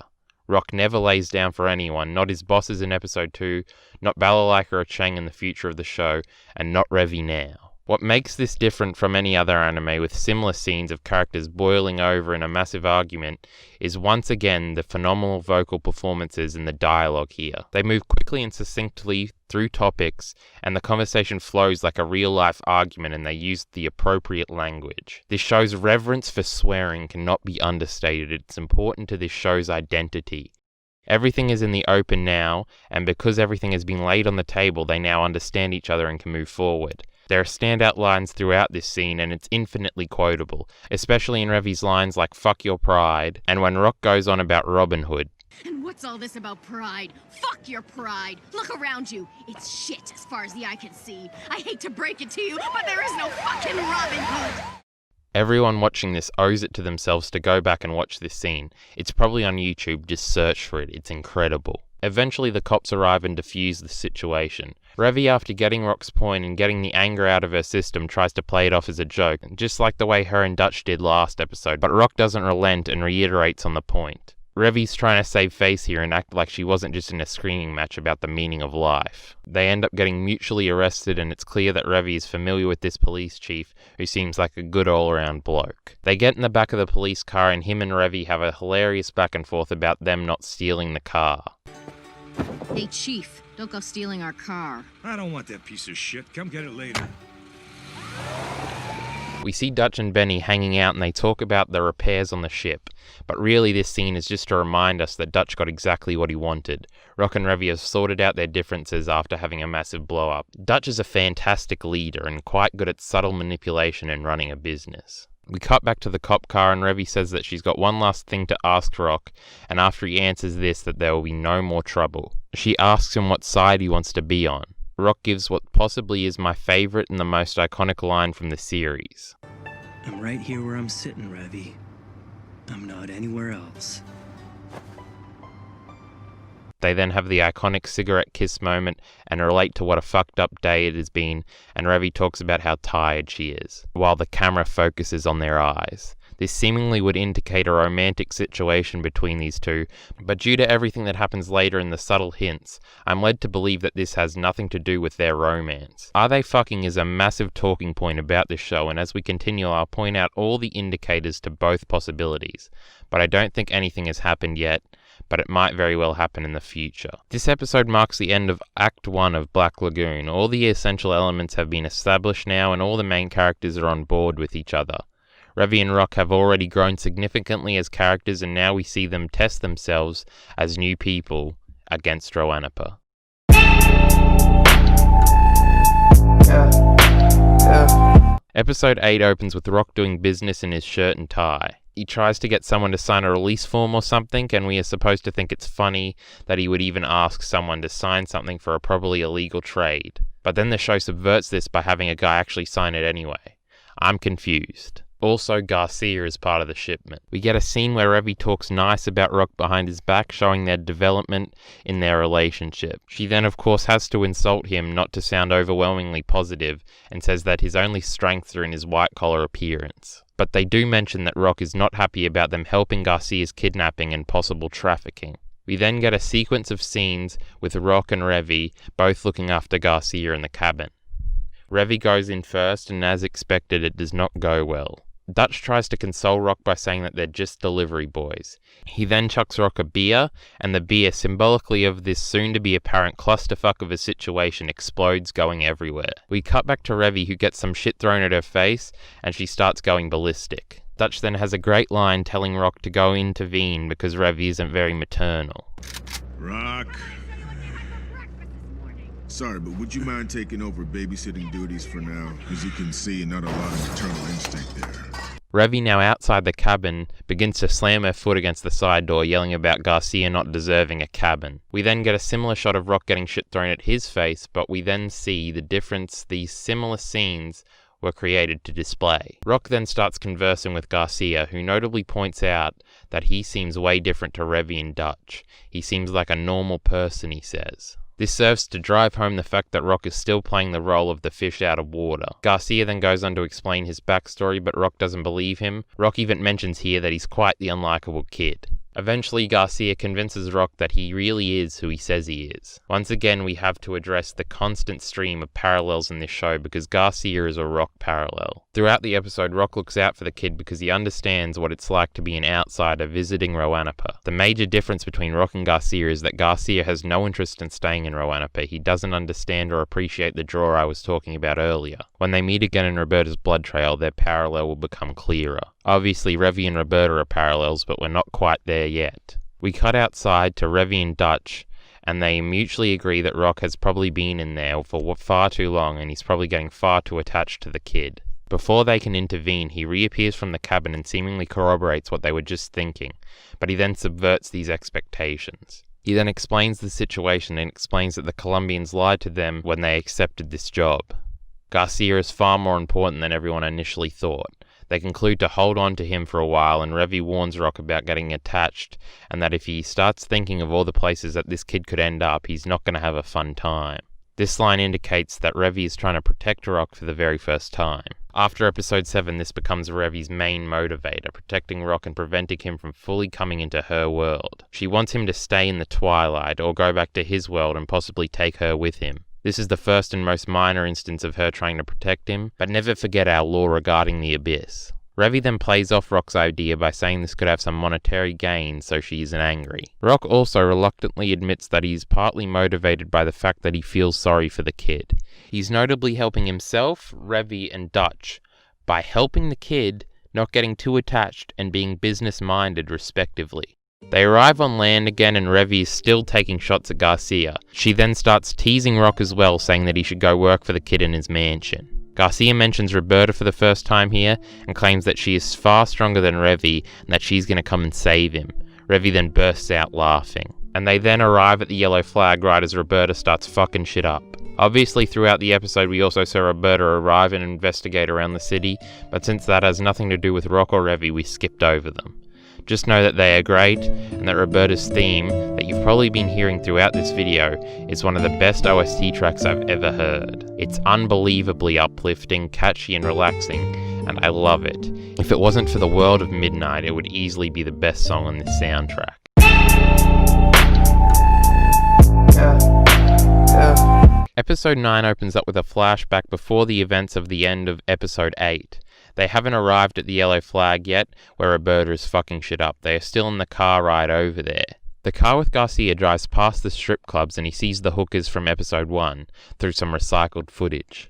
Rock never lays down for anyone, not his bosses in episode 2, not Balalaika or Chang in the future of the show, and not Revy now. What makes this different from any other anime with similar scenes of characters boiling over in a massive argument is once again the phenomenal vocal performances and the dialogue here. They move quickly and succinctly through topics, and the conversation flows like a real-life argument, and they use the appropriate language. This show's reverence for swearing cannot be understated. It's important to this show's identity. Everything is in the open now, and because everything has been laid on the table, they now understand each other and can move forward. There are standout lines throughout this scene, and it's infinitely quotable, especially in Revy's lines like "fuck your pride," and when Rock goes on about Robin Hood. And what's all this about pride? Fuck your pride! Look around you. It's shit as far as the eye can see. I hate to break it to you, but there is no fucking Robin Hood! Everyone watching this owes it to themselves to go back and watch this scene. It's probably on YouTube, just search for it, it's incredible. Eventually the cops arrive and defuse the situation. Revy, after getting Rock's point and getting the anger out of her system, tries to play it off as a joke, just like the way her and Dutch did last episode, but Rock doesn't relent and reiterates on the point. Revy's trying to save face here and act like she wasn't just in a screaming match about the meaning of life. They end up getting mutually arrested, and it's clear that Revy is familiar with this police chief, who seems like a good all-around bloke. They get in the back of the police car, and him and Revy have a hilarious back and forth about them not stealing the car. Hey, Chief, don't go stealing our car. I don't want that piece of shit. Come get it later. We see Dutch and Benny hanging out and they talk about the repairs on the ship, but really this scene is just to remind us that Dutch got exactly what he wanted. Rock and Revy have sorted out their differences after having a massive blow-up. Dutch is a fantastic leader and quite good at subtle manipulation and running a business. We cut back to the cop car and Revy says that she's got one last thing to ask Rock, and after he answers this that there will be no more trouble. She asks him what side he wants to be on. Rock gives what possibly is my favourite and the most iconic line from the series. I'm right here where I'm sitting, Revy. I'm not anywhere else. They then have the iconic cigarette kiss moment and relate to what a fucked up day it has been, and Revy talks about how tired she is, while the camera focuses on their eyes. This seemingly would indicate a romantic situation between these two, but due to everything that happens later and the subtle hints, I'm led to believe that this has nothing to do with their romance. Are they fucking is a massive talking point about this show, and as we continue I'll point out all the indicators to both possibilities, but I don't think anything has happened yet, but it might very well happen in the future. This episode marks the end of Act 1 of Black Lagoon. All the essential elements have been established now and all the main characters are on board with each other. Revy and Rock have already grown significantly as characters and now we see them test themselves as new people against Roanapur. Episode 8 opens with Rock doing business in his shirt and tie. He tries to get someone to sign a release form or something, and we are supposed to think it's funny that he would even ask someone to sign something for a probably illegal trade. But then the show subverts this by having a guy actually sign it anyway. I'm confused. Also, Garcia is part of the shipment. We get a scene where Revy talks nice about Rock behind his back, showing their development in their relationship. She then of course has to insult him not to sound overwhelmingly positive, and says that his only strengths are in his white-collar appearance. But they do mention that Rock is not happy about them helping Garcia's kidnapping and possible trafficking. We then get a sequence of scenes with Rock and Revy both looking after Garcia in the cabin. Revy goes in first, and as expected it does not go well. Dutch tries to console Rock by saying that they're just delivery boys. He then chucks Rock a beer, and the beer, symbolically of this soon-to-be apparent clusterfuck of a situation, explodes, going everywhere. We cut back to Revy, who gets some shit thrown at her face, and she starts going ballistic. Dutch then has a great line telling Rock to go intervene because Revy isn't very maternal. Rock. Sorry, but would you mind taking over babysitting duties for now? As you can see, not a lot of maternal instinct there. Revy, now outside the cabin, begins to slam her foot against the side door, yelling about Garcia not deserving a cabin. We then get a similar shot of Rock getting shit thrown at his face, but we then see the difference these similar scenes were created to display. Rock then starts conversing with Garcia, who notably points out that he seems way different to Revy and Dutch. He seems like a normal person, he says. This serves to drive home the fact that Rock is still playing the role of the fish out of water. Garcia then goes on to explain his backstory, but Rock doesn't believe him. Rock even mentions here that he's quite the unlikable kid. Eventually, Garcia convinces Rock that he really is who he says he is. Once again, we have to address the constant stream of parallels in this show because Garcia is a Rock parallel. Throughout the episode, Rock looks out for the kid because he understands what it's like to be an outsider visiting Roanapur. The major difference between Rock and Garcia is that Garcia has no interest in staying in Roanapur. He doesn't understand or appreciate the draw I was talking about earlier. When they meet again in Roberta's blood trail, their parallel will become clearer. Obviously, Revy and Roberta are parallels, but we're not quite there yet. We cut outside to Revy and Dutch, and they mutually agree that Rock has probably been in there for far too long, and he's probably getting far too attached to the kid. Before they can intervene, he reappears from the cabin and seemingly corroborates what they were just thinking, but he then subverts these expectations. He then explains the situation and explains that the Colombians lied to them when they accepted this job. Garcia is far more important than everyone initially thought. They conclude to hold on to him for a while, and Revy warns Rock about getting attached, and that if he starts thinking of all the places that this kid could end up, he's not going to have a fun time. This line indicates that Revy is trying to protect Rock for the very first time. After episode 7, this becomes Revy's main motivator, protecting Rock and preventing him from fully coming into her world. She wants him to stay in the Twilight, or go back to his world and possibly take her with him. This is the first and most minor instance of her trying to protect him, but never forget our law regarding the Abyss. Revy then plays off Rock's idea by saying this could have some monetary gain, so she isn't angry. Rock also reluctantly admits that he's partly motivated by the fact that he feels sorry for the kid. He's notably helping himself, Revy, and Dutch by helping the kid, not getting too attached, and being business-minded respectively. They arrive on land again and Revy is still taking shots at Garcia. She then starts teasing Rock as well, saying that he should go work for the kid in his mansion. Garcia mentions Roberta for the first time here and claims that she is far stronger than Revy and that she's going to come and save him. Revy then bursts out laughing. And they then arrive at the yellow flag right as Roberta starts fucking shit up. Obviously throughout the episode we also saw Roberta arrive and investigate around the city, but since that has nothing to do with Rock or Revy, we skipped over them. Just know that they are great, and that Roberta's theme, that you've probably been hearing throughout this video, is one of the best OST tracks I've ever heard. It's unbelievably uplifting, catchy and relaxing, and background. I love it. If it wasn't for the World of Midnight, it would easily be the best song on this soundtrack. Episode 9 opens up with a flashback before the events of the end of Episode 8. They haven't arrived at the Yellow Flag yet, where Roberta is fucking shit up. They are still in the car ride over there. The car with Garcia drives past the strip clubs and he sees the hookers from Episode 1 through some recycled footage.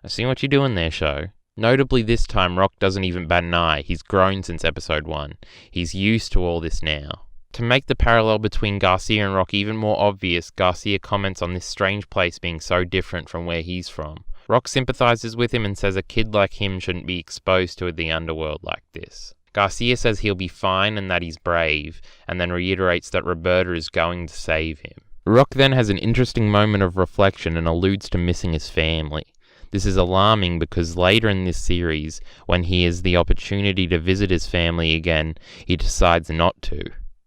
I see what you're doing there, show. Notably this time, Rock doesn't even bat an eye. He's grown since Episode 1. He's used to all this now. To make the parallel between Garcia and Rock even more obvious, Garcia comments on this strange place being so different from where he's from. Rock sympathizes with him and says a kid like him shouldn't be exposed to the underworld like this. Garcia says he'll be fine and that he's brave, and then reiterates that Roberta is going to save him. Rock then has an interesting moment of reflection and alludes to missing his family. This is alarming because later in this series, when he has the opportunity to visit his family again, he decides not to.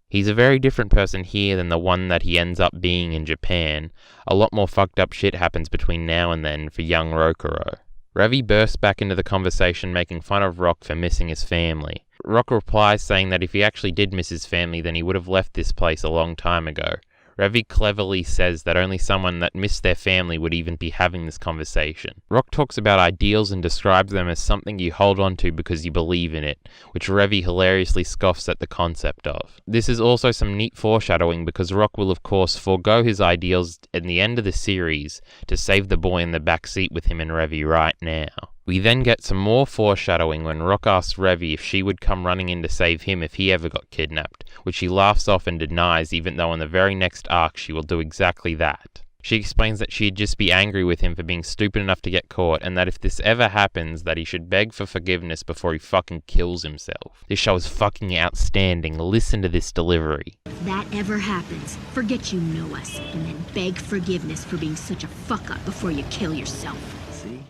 He's a very different person here than the one that he ends up being in Japan. A lot more fucked up shit happens between now and then for young Rokuro. Revy bursts back into the conversation making fun of Rock for missing his family. Rock replies saying that if he actually did miss his family then he would have left this place a long time ago. Revy cleverly says that only someone that missed their family would even be having this conversation. Rock talks about ideals and describes them as something you hold on to because you believe in it, which Revy hilariously scoffs at the concept of. This is also some neat foreshadowing because Rock will of course forego his ideals at the end of the series to save the boy in the back seat with him and Revy right now. We then get some more foreshadowing when Rock asks Revy if she would come running in to save him if he ever got kidnapped, which she laughs off and denies even though in the very next arc she will do exactly that. She explains that she'd just be angry with him for being stupid enough to get caught and that if this ever happens that he should beg for forgiveness before he fucking kills himself. This show is fucking outstanding. Listen to this delivery. If that ever happens, forget you know us, and then beg forgiveness for being such a fuck-up before you kill yourself. See?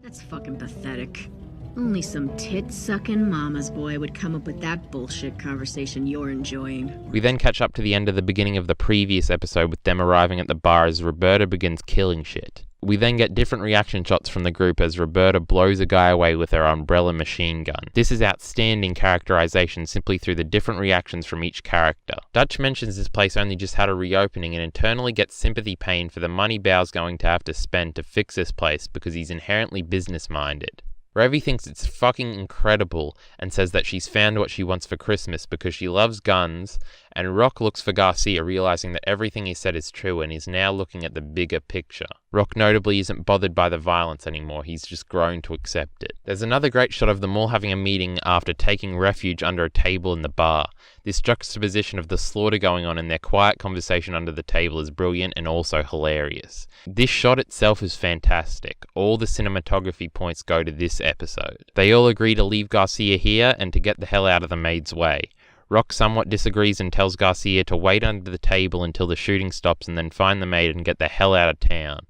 That's fucking pathetic. Only some tit-sucking mama's boy would come up with that bullshit conversation you're enjoying. We then catch up to the end of the beginning of the previous episode with them arriving at the bar as Roberta begins killing shit. We then get different reaction shots from the group as Roberta blows a guy away with her umbrella machine gun. This is outstanding characterization simply through the different reactions from each character. Dutch mentions this place only just had a reopening and internally gets sympathy pain for the money Bao's going to have to spend to fix this place because he's inherently business-minded. Revy thinks it's fucking incredible and says that she's found what she wants for Christmas because she loves guns, and Rock looks for Garcia realizing that everything he said is true and is now looking at the bigger picture. Rock notably isn't bothered by the violence anymore, he's just grown to accept it. There's another great shot of them all having a meeting after taking refuge under a table in the bar. This juxtaposition of the slaughter going on and their quiet conversation under the table is brilliant and also hilarious. This shot itself is fantastic. All the cinematography points go to this episode. They all agree to leave Garcia here and to get the hell out of the maid's way. Rock somewhat disagrees and tells Garcia to wait under the table until the shooting stops and then find the maid and get the hell out of town.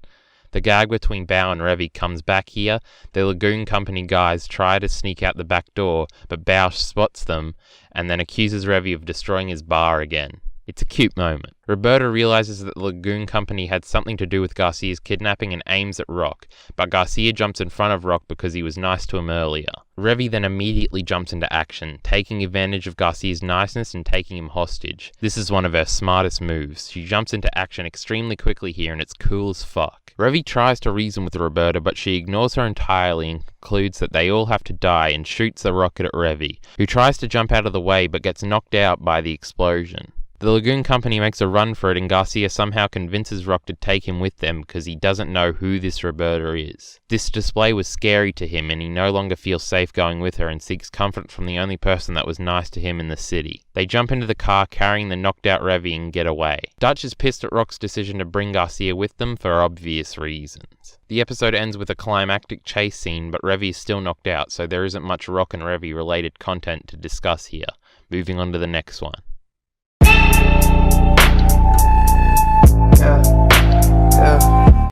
The gag between Bao and Revy comes back here. The Lagoon Company guys try to sneak out the back door, but Bao spots them and then accuses Revy of destroying his bar again. It's a cute moment. Roberta realizes that the Lagoon Company had something to do with Garcia's kidnapping and aims at Rock, but Garcia jumps in front of Rock because he was nice to him earlier. Revy then immediately jumps into action, taking advantage of Garcia's niceness and taking him hostage. This is one of her smartest moves. She jumps into action extremely quickly here and it's cool as fuck. Revy tries to reason with Roberta, but she ignores her entirely and concludes that they all have to die and shoots the rocket at Revy, who tries to jump out of the way but gets knocked out by the explosion. The Lagoon Company makes a run for it and Garcia somehow convinces Rock to take him with them because he doesn't know who this Roberta is. This display was scary to him and he no longer feels safe going with her and seeks comfort from the only person that was nice to him in the city. They jump into the car carrying the knocked out Revy and get away. Dutch is pissed at Rock's decision to bring Garcia with them for obvious reasons. The episode ends with a climactic chase scene, but Revy is still knocked out, so there isn't much Rock and Revy related content to discuss here. Moving on to the next one.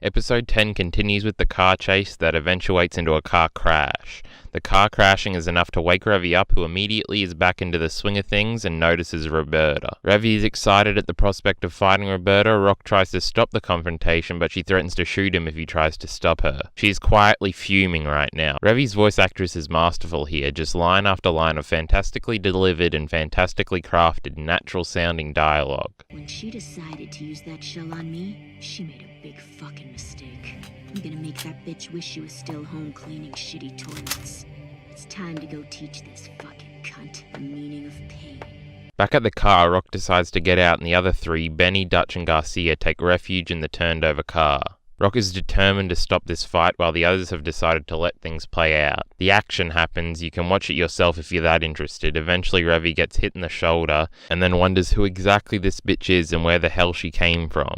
Episode 10 continues with the car chase that eventuates into a car crash. The car crashing is enough to wake Revy up, who immediately is back into the swing of things and notices Roberta. Revy is excited at the prospect of fighting Roberta. Rock tries to stop the confrontation, but she threatens to shoot him if he tries to stop her. She is quietly fuming right now. Revy's voice actress is masterful here, just line after line of fantastically delivered and fantastically crafted, natural-sounding dialogue. When she decided to use that shell on me, she made a big fucking mistake. I'm gonna make that bitch wish she was still home cleaning shitty toilets. It's time to go teach this fucking cunt the meaning of pain. Back at the car, Rock decides to get out and the other three, Benny, Dutch and Garcia, take refuge in the turned over car. Rock is determined to stop this fight while the others have decided to let things play out. The action happens, you can watch it yourself if you're that interested. Eventually Revy gets hit in the shoulder and then wonders who exactly this bitch is and where the hell she came from.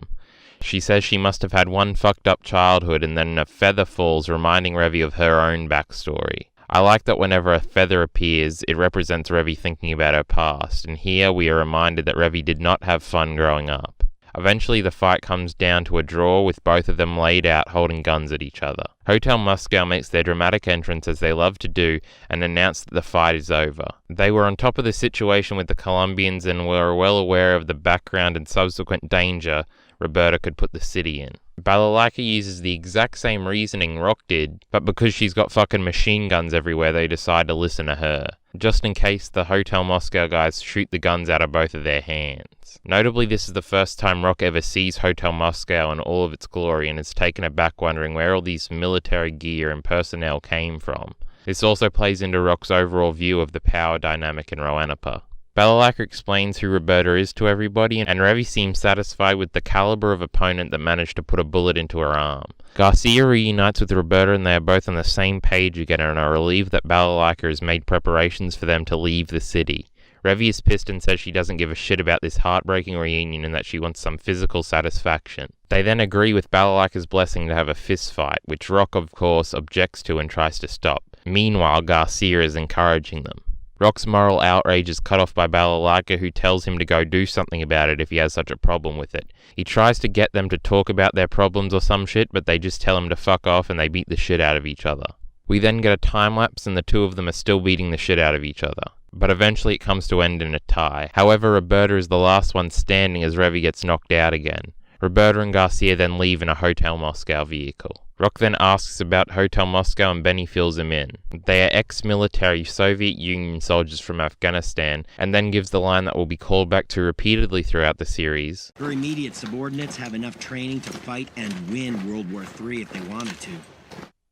She says she must have had one fucked up childhood and then a feather falls, reminding Revy of her own backstory. I like that whenever a feather appears, it represents Revy thinking about her past, and here we are reminded that Revy did not have fun growing up. Eventually the fight comes down to a draw with both of them laid out holding guns at each other. Hotel Moscow makes their dramatic entrance as they love to do and announce that the fight is over. They were on top of the situation with the Colombians and were well aware of the background and subsequent danger Roberta could put the city in. Balalaika uses the exact same reasoning Rock did, but because she's got fucking machine guns everywhere, they decide to listen to her, just in case the Hotel Moscow guys shoot the guns out of both of their hands. Notably, this is the first time Rock ever sees Hotel Moscow in all of its glory and is taken aback wondering where all these military gear and personnel came from. This also plays into Rock's overall view of the power dynamic in Roanapur. Balalaika explains who Roberta is to everybody, and Revy seems satisfied with the caliber of opponent that managed to put a bullet into her arm. Garcia reunites with Roberta and they are both on the same page again and are relieved that Balalaika has made preparations for them to leave the city. Revy is pissed and says she doesn't give a shit about this heartbreaking reunion and that she wants some physical satisfaction. They then agree with Balalaika's blessing to have a fist fight, which Rock of course objects to and tries to stop. Meanwhile, Garcia is encouraging them. Rock's moral outrage is cut off by Balalaika, who tells him to go do something about it if he has such a problem with it. He tries to get them to talk about their problems or some shit, but they just tell him to fuck off and they beat the shit out of each other. We then get a time lapse and the two of them are still beating the shit out of each other. But eventually it comes to end in a tie. However, Roberta is the last one standing as Revy gets knocked out again. Roberta and Garcia then leave in a Hotel Moscow vehicle. Rock then asks about Hotel Moscow and Benny fills him in. They are ex-military Soviet Union soldiers from Afghanistan, and then gives the line that will be called back to repeatedly throughout the series. Her immediate subordinates have enough training to fight and win World War III if they wanted to.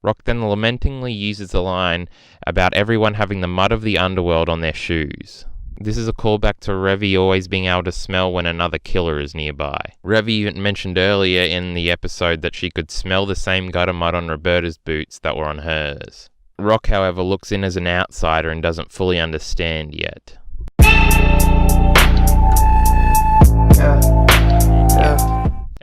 Rock then lamentingly uses the line about everyone having the mud of the underworld on their shoes. This is a callback to Revy always being able to smell when another killer is nearby. Revy mentioned earlier in the episode that she could smell the same gutter mud on Roberta's boots that were on hers. Rock, however, looks in as an outsider and doesn't fully understand yet.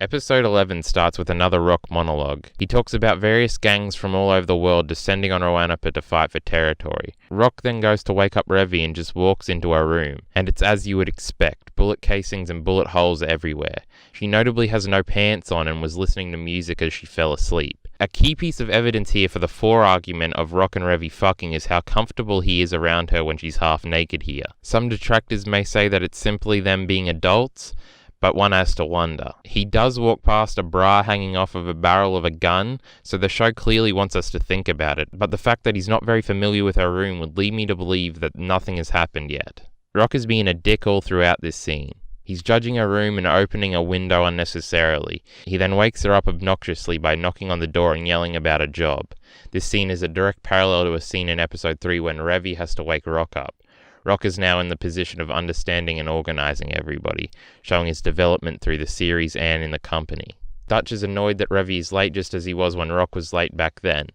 Episode 11 starts with another Rock monologue. He talks about various gangs from all over the world descending on Roanapur to fight for territory. Rock then goes to wake up Revy and just walks into her room. And it's as you would expect, bullet casings and bullet holes everywhere. She notably has no pants on and was listening to music as she fell asleep. A key piece of evidence here for the argument of Rock and Revy fucking is how comfortable he is around her when she's half naked here. Some detractors may say that it's simply them being adults, but one has to wonder. He does walk past a bra hanging off of a barrel of a gun, so the show clearly wants us to think about it, but the fact that he's not very familiar with her room would lead me to believe that nothing has happened yet. Rock is being a dick all throughout this scene. He's judging her room and opening a window unnecessarily. He then wakes her up obnoxiously by knocking on the door and yelling about a job. This scene is a direct parallel to a scene in episode 3 when Revy has to wake Rock up. Rock is now in the position of understanding and organising everybody, showing his development through the series and in the company. Dutch is annoyed that Revy is late just as he was when Rock was late back then.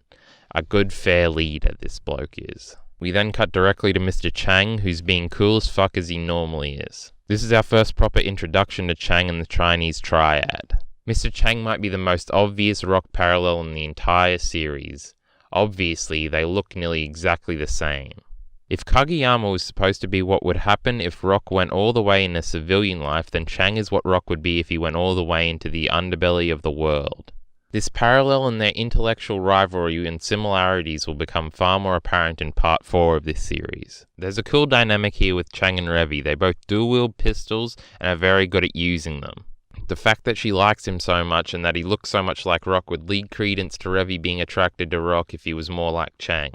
A good fair leader this bloke is. We then cut directly to Mr. Chang, who's being cool as fuck as he normally is. This is our first proper introduction to Chang and the Chinese Triad. Mr. Chang might be the most obvious Rock parallel in the entire series. Obviously, they look nearly exactly the same. If Kageyama was supposed to be what would happen if Rock went all the way into civilian life, then Chang is what Rock would be if he went all the way into the underbelly of the world. This parallel in their intellectual rivalry and similarities will become far more apparent in part 4 of this series. There's a cool dynamic here with Chang and Revy. They both dual-wield pistols and are very good at using them. The fact that she likes him so much and that he looks so much like Rock would lead credence to Revy being attracted to Rock if he was more like Chang.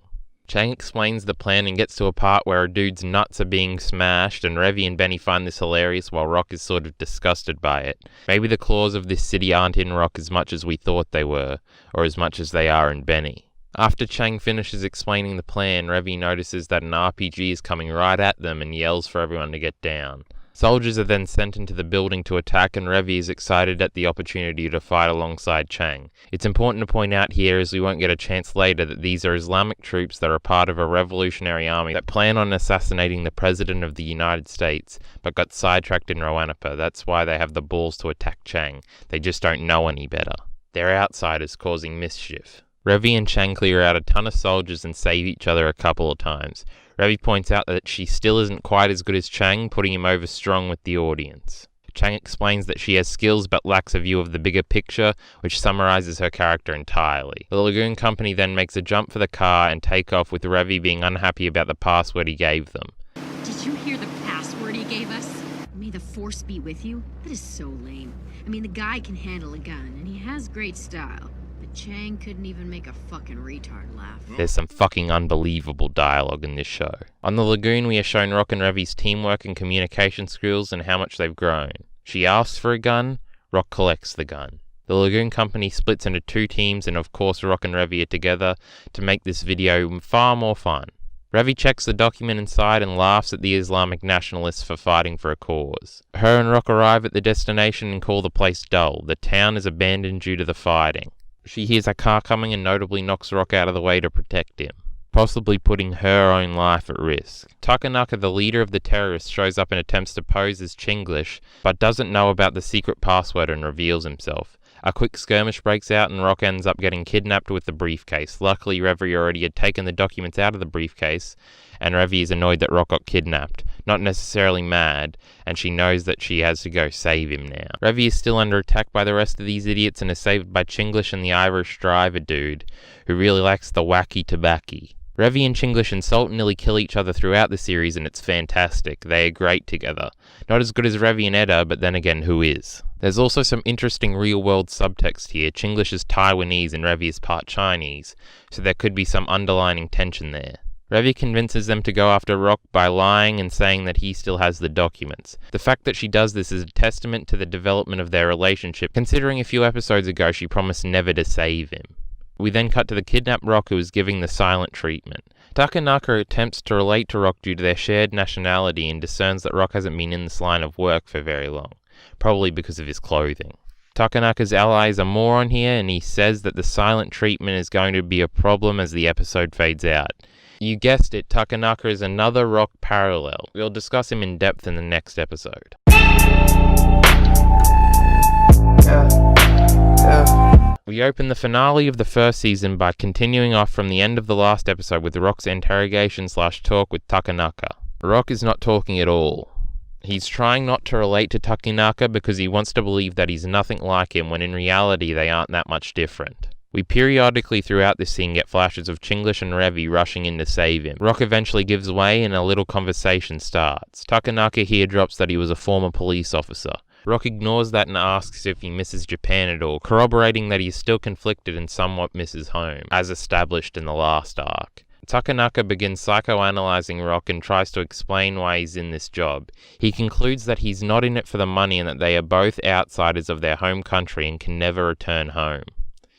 Chang explains the plan and gets to a part where a dude's nuts are being smashed, and Revy and Benny find this hilarious while Rock is sort of disgusted by it. Maybe the claws of this city aren't in Rock as much as we thought they were, or as much as they are in Benny. After Chang finishes explaining the plan, Revy notices that an RPG is coming right at them and yells for everyone to get down. Soldiers are then sent into the building to attack, and Revy is excited at the opportunity to fight alongside Chang. It's important to point out here, as we won't get a chance later, that these are Islamic troops that are part of a revolutionary army that plan on assassinating the President of the United States, but got sidetracked in Roanapur. That's why they have the balls to attack Chang. They just don't know any better. They're outsiders causing mischief. Revy and Chang clear out a ton of soldiers and save each other a couple of times. Revy points out that she still isn't quite as good as Chang, putting him over strong with the audience. Chang explains that she has skills but lacks a view of the bigger picture, which summarizes her character entirely. The Lagoon company then makes a jump for the car and take off, with Revy being unhappy about the password he gave them. Did you hear the password he gave us? May the force be with you? That is so lame. I mean, the guy can handle a gun, and he has great style. But Chang couldn't even make a fucking retard laugh. There's some fucking unbelievable dialogue in this show. On the Lagoon, we are shown Rock and Revy's teamwork and communication skills and how much they've grown. She asks for a gun, Rock collects the gun. The Lagoon company splits into 2 teams, and of course Rock and Revy are together to make this video far more fun. Revy checks the document inside and laughs at the Islamic nationalists for fighting for a cause. Her and Rock arrive at the destination and call the place dull. The town is abandoned due to the fighting. She hears a car coming and notably knocks Rock out of the way to protect him, possibly putting her own life at risk. Takanaka, the leader of the terrorists, shows up and attempts to pose as Chinglish, but doesn't know about the secret password and reveals himself. A quick skirmish breaks out and Rock ends up getting kidnapped with the briefcase. Luckily, Revy already had taken the documents out of the briefcase, and Revy is annoyed that Rock got kidnapped. Not necessarily mad, and she knows that she has to go save him now. Revy is still under attack by the rest of these idiots and is saved by Chinglish and the Irish driver dude, who really likes the wacky tobacco. Revy and Chinglish insult and nearly kill each other throughout the series, and it's fantastic. They are great together. Not as good as Revy and Edda, but then again, who is? There's also some interesting real-world subtext here. Chinglish is Taiwanese and Revy is part Chinese, so there could be some underlining tension there. Revy convinces them to go after Rock by lying and saying that he still has the documents. The fact that she does this is a testament to the development of their relationship, considering a few episodes ago she promised never to save him. We then cut to the kidnapped Rock, who is giving the silent treatment. Takanaka attempts to relate to Rock due to their shared nationality and discerns that Rock hasn't been in this line of work for very long, probably because of his clothing. Takanaka's ally is a moron here, and he says that the silent treatment is going to be a problem as the episode fades out. You guessed it, Takanaka is another Rock parallel. We'll discuss him in depth in the next episode. We open the finale of the first season by continuing off from the end of the last episode with Rock's interrogation/talk with Takanaka. Rock is not talking at all. He's trying not to relate to Takanaka because he wants to believe that he's nothing like him, when in reality they aren't that much different. We periodically throughout this scene get flashes of Chinglish and Revy rushing in to save him. Rock eventually gives way and a little conversation starts. Takanaka here drops that he was a former police officer. Rock ignores that and asks if he misses Japan at all, corroborating that he's still conflicted and somewhat misses home, as established in the last arc. Takanaka begins psychoanalyzing Rock and tries to explain why he's in this job. He concludes that he's not in it for the money and that they are both outsiders of their home country and can never return home.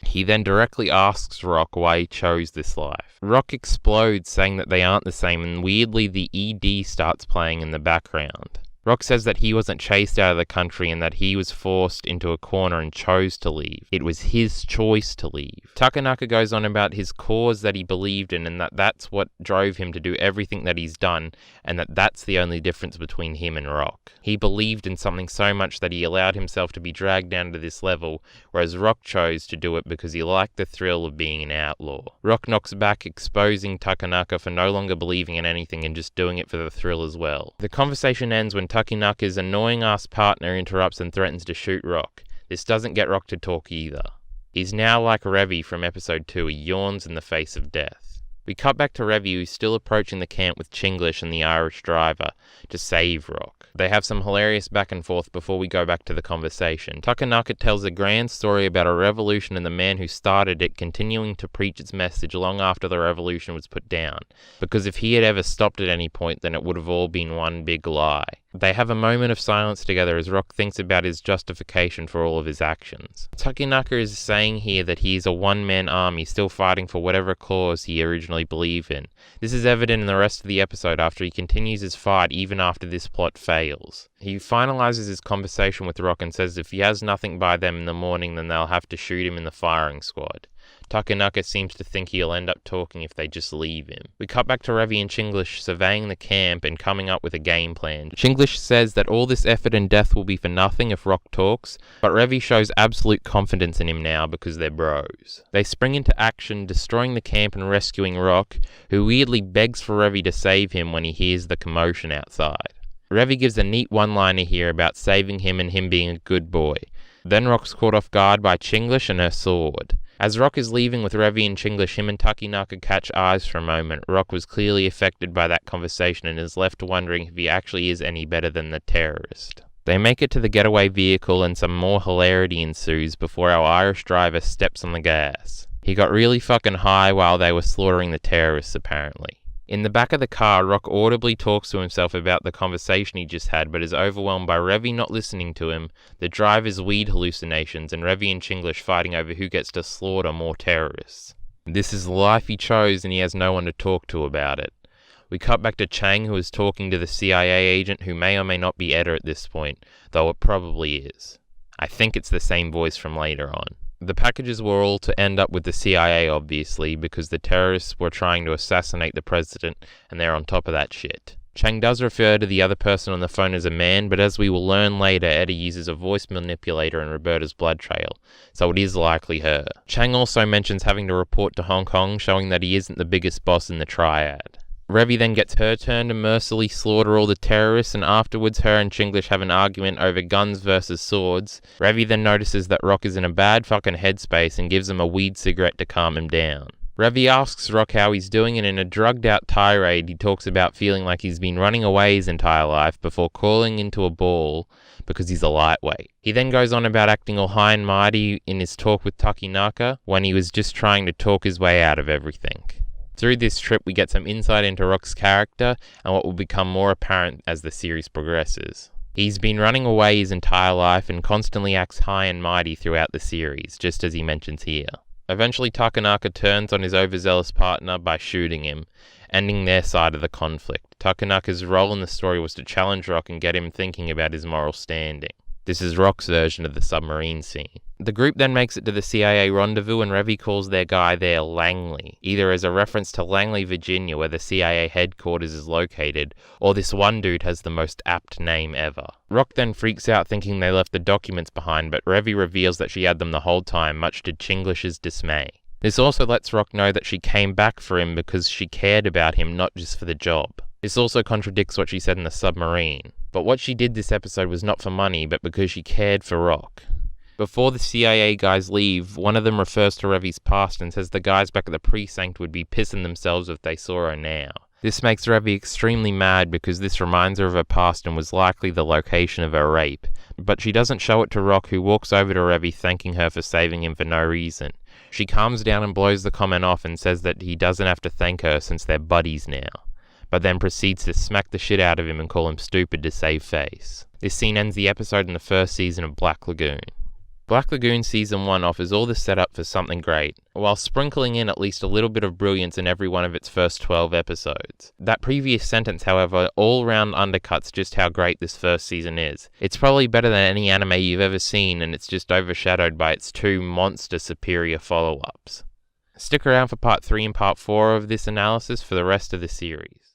He then directly asks Rock why he chose this life. Rock explodes, saying that they aren't the same, and weirdly the ED starts playing in the background. Rock says that he wasn't chased out of the country and that he was forced into a corner and chose to leave. It was his choice to leave. Takanaka goes on about his cause that he believed in and that that's what drove him to do everything that he's done, and that that's the only difference between him and Rock. He believed in something so much that he allowed himself to be dragged down to this level, whereas Rock chose to do it because he liked the thrill of being an outlaw. Rock knocks back, exposing Takanaka for no longer believing in anything and just doing it for the thrill as well. The conversation ends when Takanaka's annoying-ass partner interrupts and threatens to shoot Rock. This doesn't get Rock to talk either. He's now like Revy from episode 2, he yawns in the face of death. We cut back to Revy, who's still approaching the camp with Chinglish and the Irish driver to save Rock. They have some hilarious back and forth before we go back to the conversation. Takanaka tells a grand story about a revolution and the man who started it continuing to preach its message long after the revolution was put down, because if he had ever stopped at any point, then it would have all been one big lie. They have a moment of silence together as Rock thinks about his justification for all of his actions. Takanaka is saying here that he is a one-man army still fighting for whatever cause he originally believed in. This is evident in the rest of the episode after he continues his fight even after this plot fails. He finalizes his conversation with Rock and says if he has nothing by them in the morning, then they'll have to shoot him in the firing squad. Takanaka seems to think he'll end up talking if they just leave him. We cut back to Revy and Chinglish surveying the camp and coming up with a game plan. Chinglish says that all this effort and death will be for nothing if Rock talks, but Revy shows absolute confidence in him now because they're bros. They spring into action, destroying the camp and rescuing Rock, who weirdly begs for Revy to save him when he hears the commotion outside. Revy gives a neat one-liner here about saving him and him being a good boy. Then Rock's caught off guard by Chinglish and her sword. As Rock is leaving with Revy and Chinglish, him and Takanaka catch eyes for a moment. Rock was clearly affected by that conversation and is left wondering if he actually is any better than the terrorist. They make it to the getaway vehicle and some more hilarity ensues before our Irish driver steps on the gas. He got really fucking high while they were slaughtering the terrorists apparently. In the back of the car, Rock audibly talks to himself about the conversation he just had, but is overwhelmed by Revy not listening to him, the driver's weed hallucinations, and Revy and Chinglish fighting over who gets to slaughter more terrorists. This is the life he chose and he has no one to talk to about it. We cut back to Chang, who is talking to the CIA agent who may or may not be Etta at this point, though it probably is. I think it's the same voice from later on. The packages were all to end up with the CIA, obviously, because the terrorists were trying to assassinate the president, and they're on top of that shit. Chang does refer to the other person on the phone as a man, but as we will learn later, Eddie uses a voice manipulator in Roberta's blood trail, so it is likely her. Chang also mentions having to report to Hong Kong, showing that he isn't the biggest boss in the Triad. Revy then gets her turn to mercilessly slaughter all the terrorists, and afterwards her and Chinglish have an argument over guns versus swords. Revy then notices that Rock is in a bad fucking headspace and gives him a weed cigarette to calm him down. Revy asks Rock how he's doing, and in a drugged out tirade he talks about feeling like he's been running away his entire life before calling into a ball because he's a lightweight. He then goes on about acting all high and mighty in his talk with Takanaka when he was just trying to talk his way out of everything. Through this trip, we get some insight into Rock's character and what will become more apparent as the series progresses. He's been running away his entire life and constantly acts high and mighty throughout the series, just as he mentions here. Eventually, Takanaka turns on his overzealous partner by shooting him, ending their side of the conflict. Takanaka's role in the story was to challenge Rock and get him thinking about his moral standing. This is Rock's version of the submarine scene. The group then makes it to the CIA rendezvous and Revy calls their guy there Langley, either as a reference to Langley, Virginia, where the CIA headquarters is located, or this one dude has the most apt name ever. Rock then freaks out thinking they left the documents behind, but Revy reveals that she had them the whole time, much to Chinglish's dismay. This also lets Rock know that she came back for him because she cared about him, not just for the job. This also contradicts what she said in the Submarine. But what she did this episode was not for money, but because she cared for Rock. Before the CIA guys leave, one of them refers to Revy's past and says the guys back at the precinct would be pissing themselves if they saw her now. This makes Revy extremely mad because this reminds her of her past and was likely the location of her rape. But she doesn't show it to Rock, who walks over to Revy thanking her for saving him for no reason. She calms down and blows the comment off and says that he doesn't have to thank her since they're buddies now, but then proceeds to smack the shit out of him and call him stupid to save face. This scene ends the episode in the first season of Black Lagoon. Black Lagoon Season 1 offers all the setup for something great, while sprinkling in at least a little bit of brilliance in every one of its first 12 episodes. That previous sentence, however, all-round undercuts just how great this first season is. It's probably better than any anime you've ever seen, and it's just overshadowed by its two monster superior follow-ups. Stick around for part 3 and part 4 of this analysis for the rest of the series.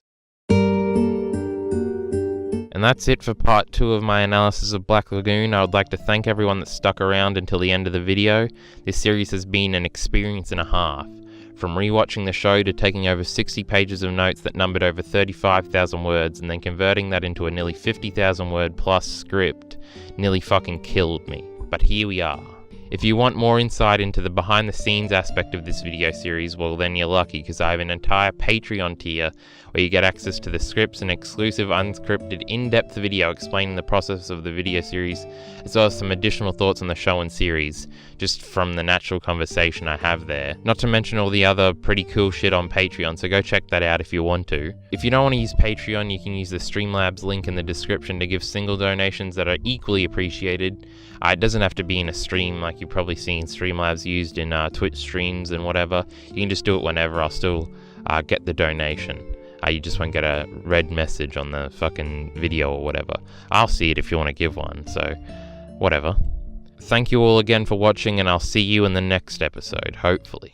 And that's it for part 2 of my analysis of Black Lagoon. I would like to thank everyone that stuck around until the end of the video. This series has been an experience and a half. From rewatching the show to taking over 60 pages of notes that numbered over 35,000 words and then converting that into a nearly 50,000 word plus script nearly fucking killed me. But here we are. If you want more insight into the behind the scenes aspect of this video series, well then you're lucky, because I have an entire Patreon tier where you get access to the scripts and exclusive unscripted in-depth video explaining the process of the video series, as well as some additional thoughts on the show and series, just from the natural conversation I have there. Not to mention all the other pretty cool shit on Patreon, so go check that out if you want to. If you don't want to use Patreon, you can use the Streamlabs link in the description to give single donations that are equally appreciated. It doesn't have to be in a stream like you've probably seen Streamlabs used in Twitch streams and whatever. You can just do it whenever. I'll still get the donation. You just won't get a red message on the fucking video or whatever. I'll see it if you want to give one, so whatever. Thank you all again for watching, and I'll see you in the next episode, hopefully.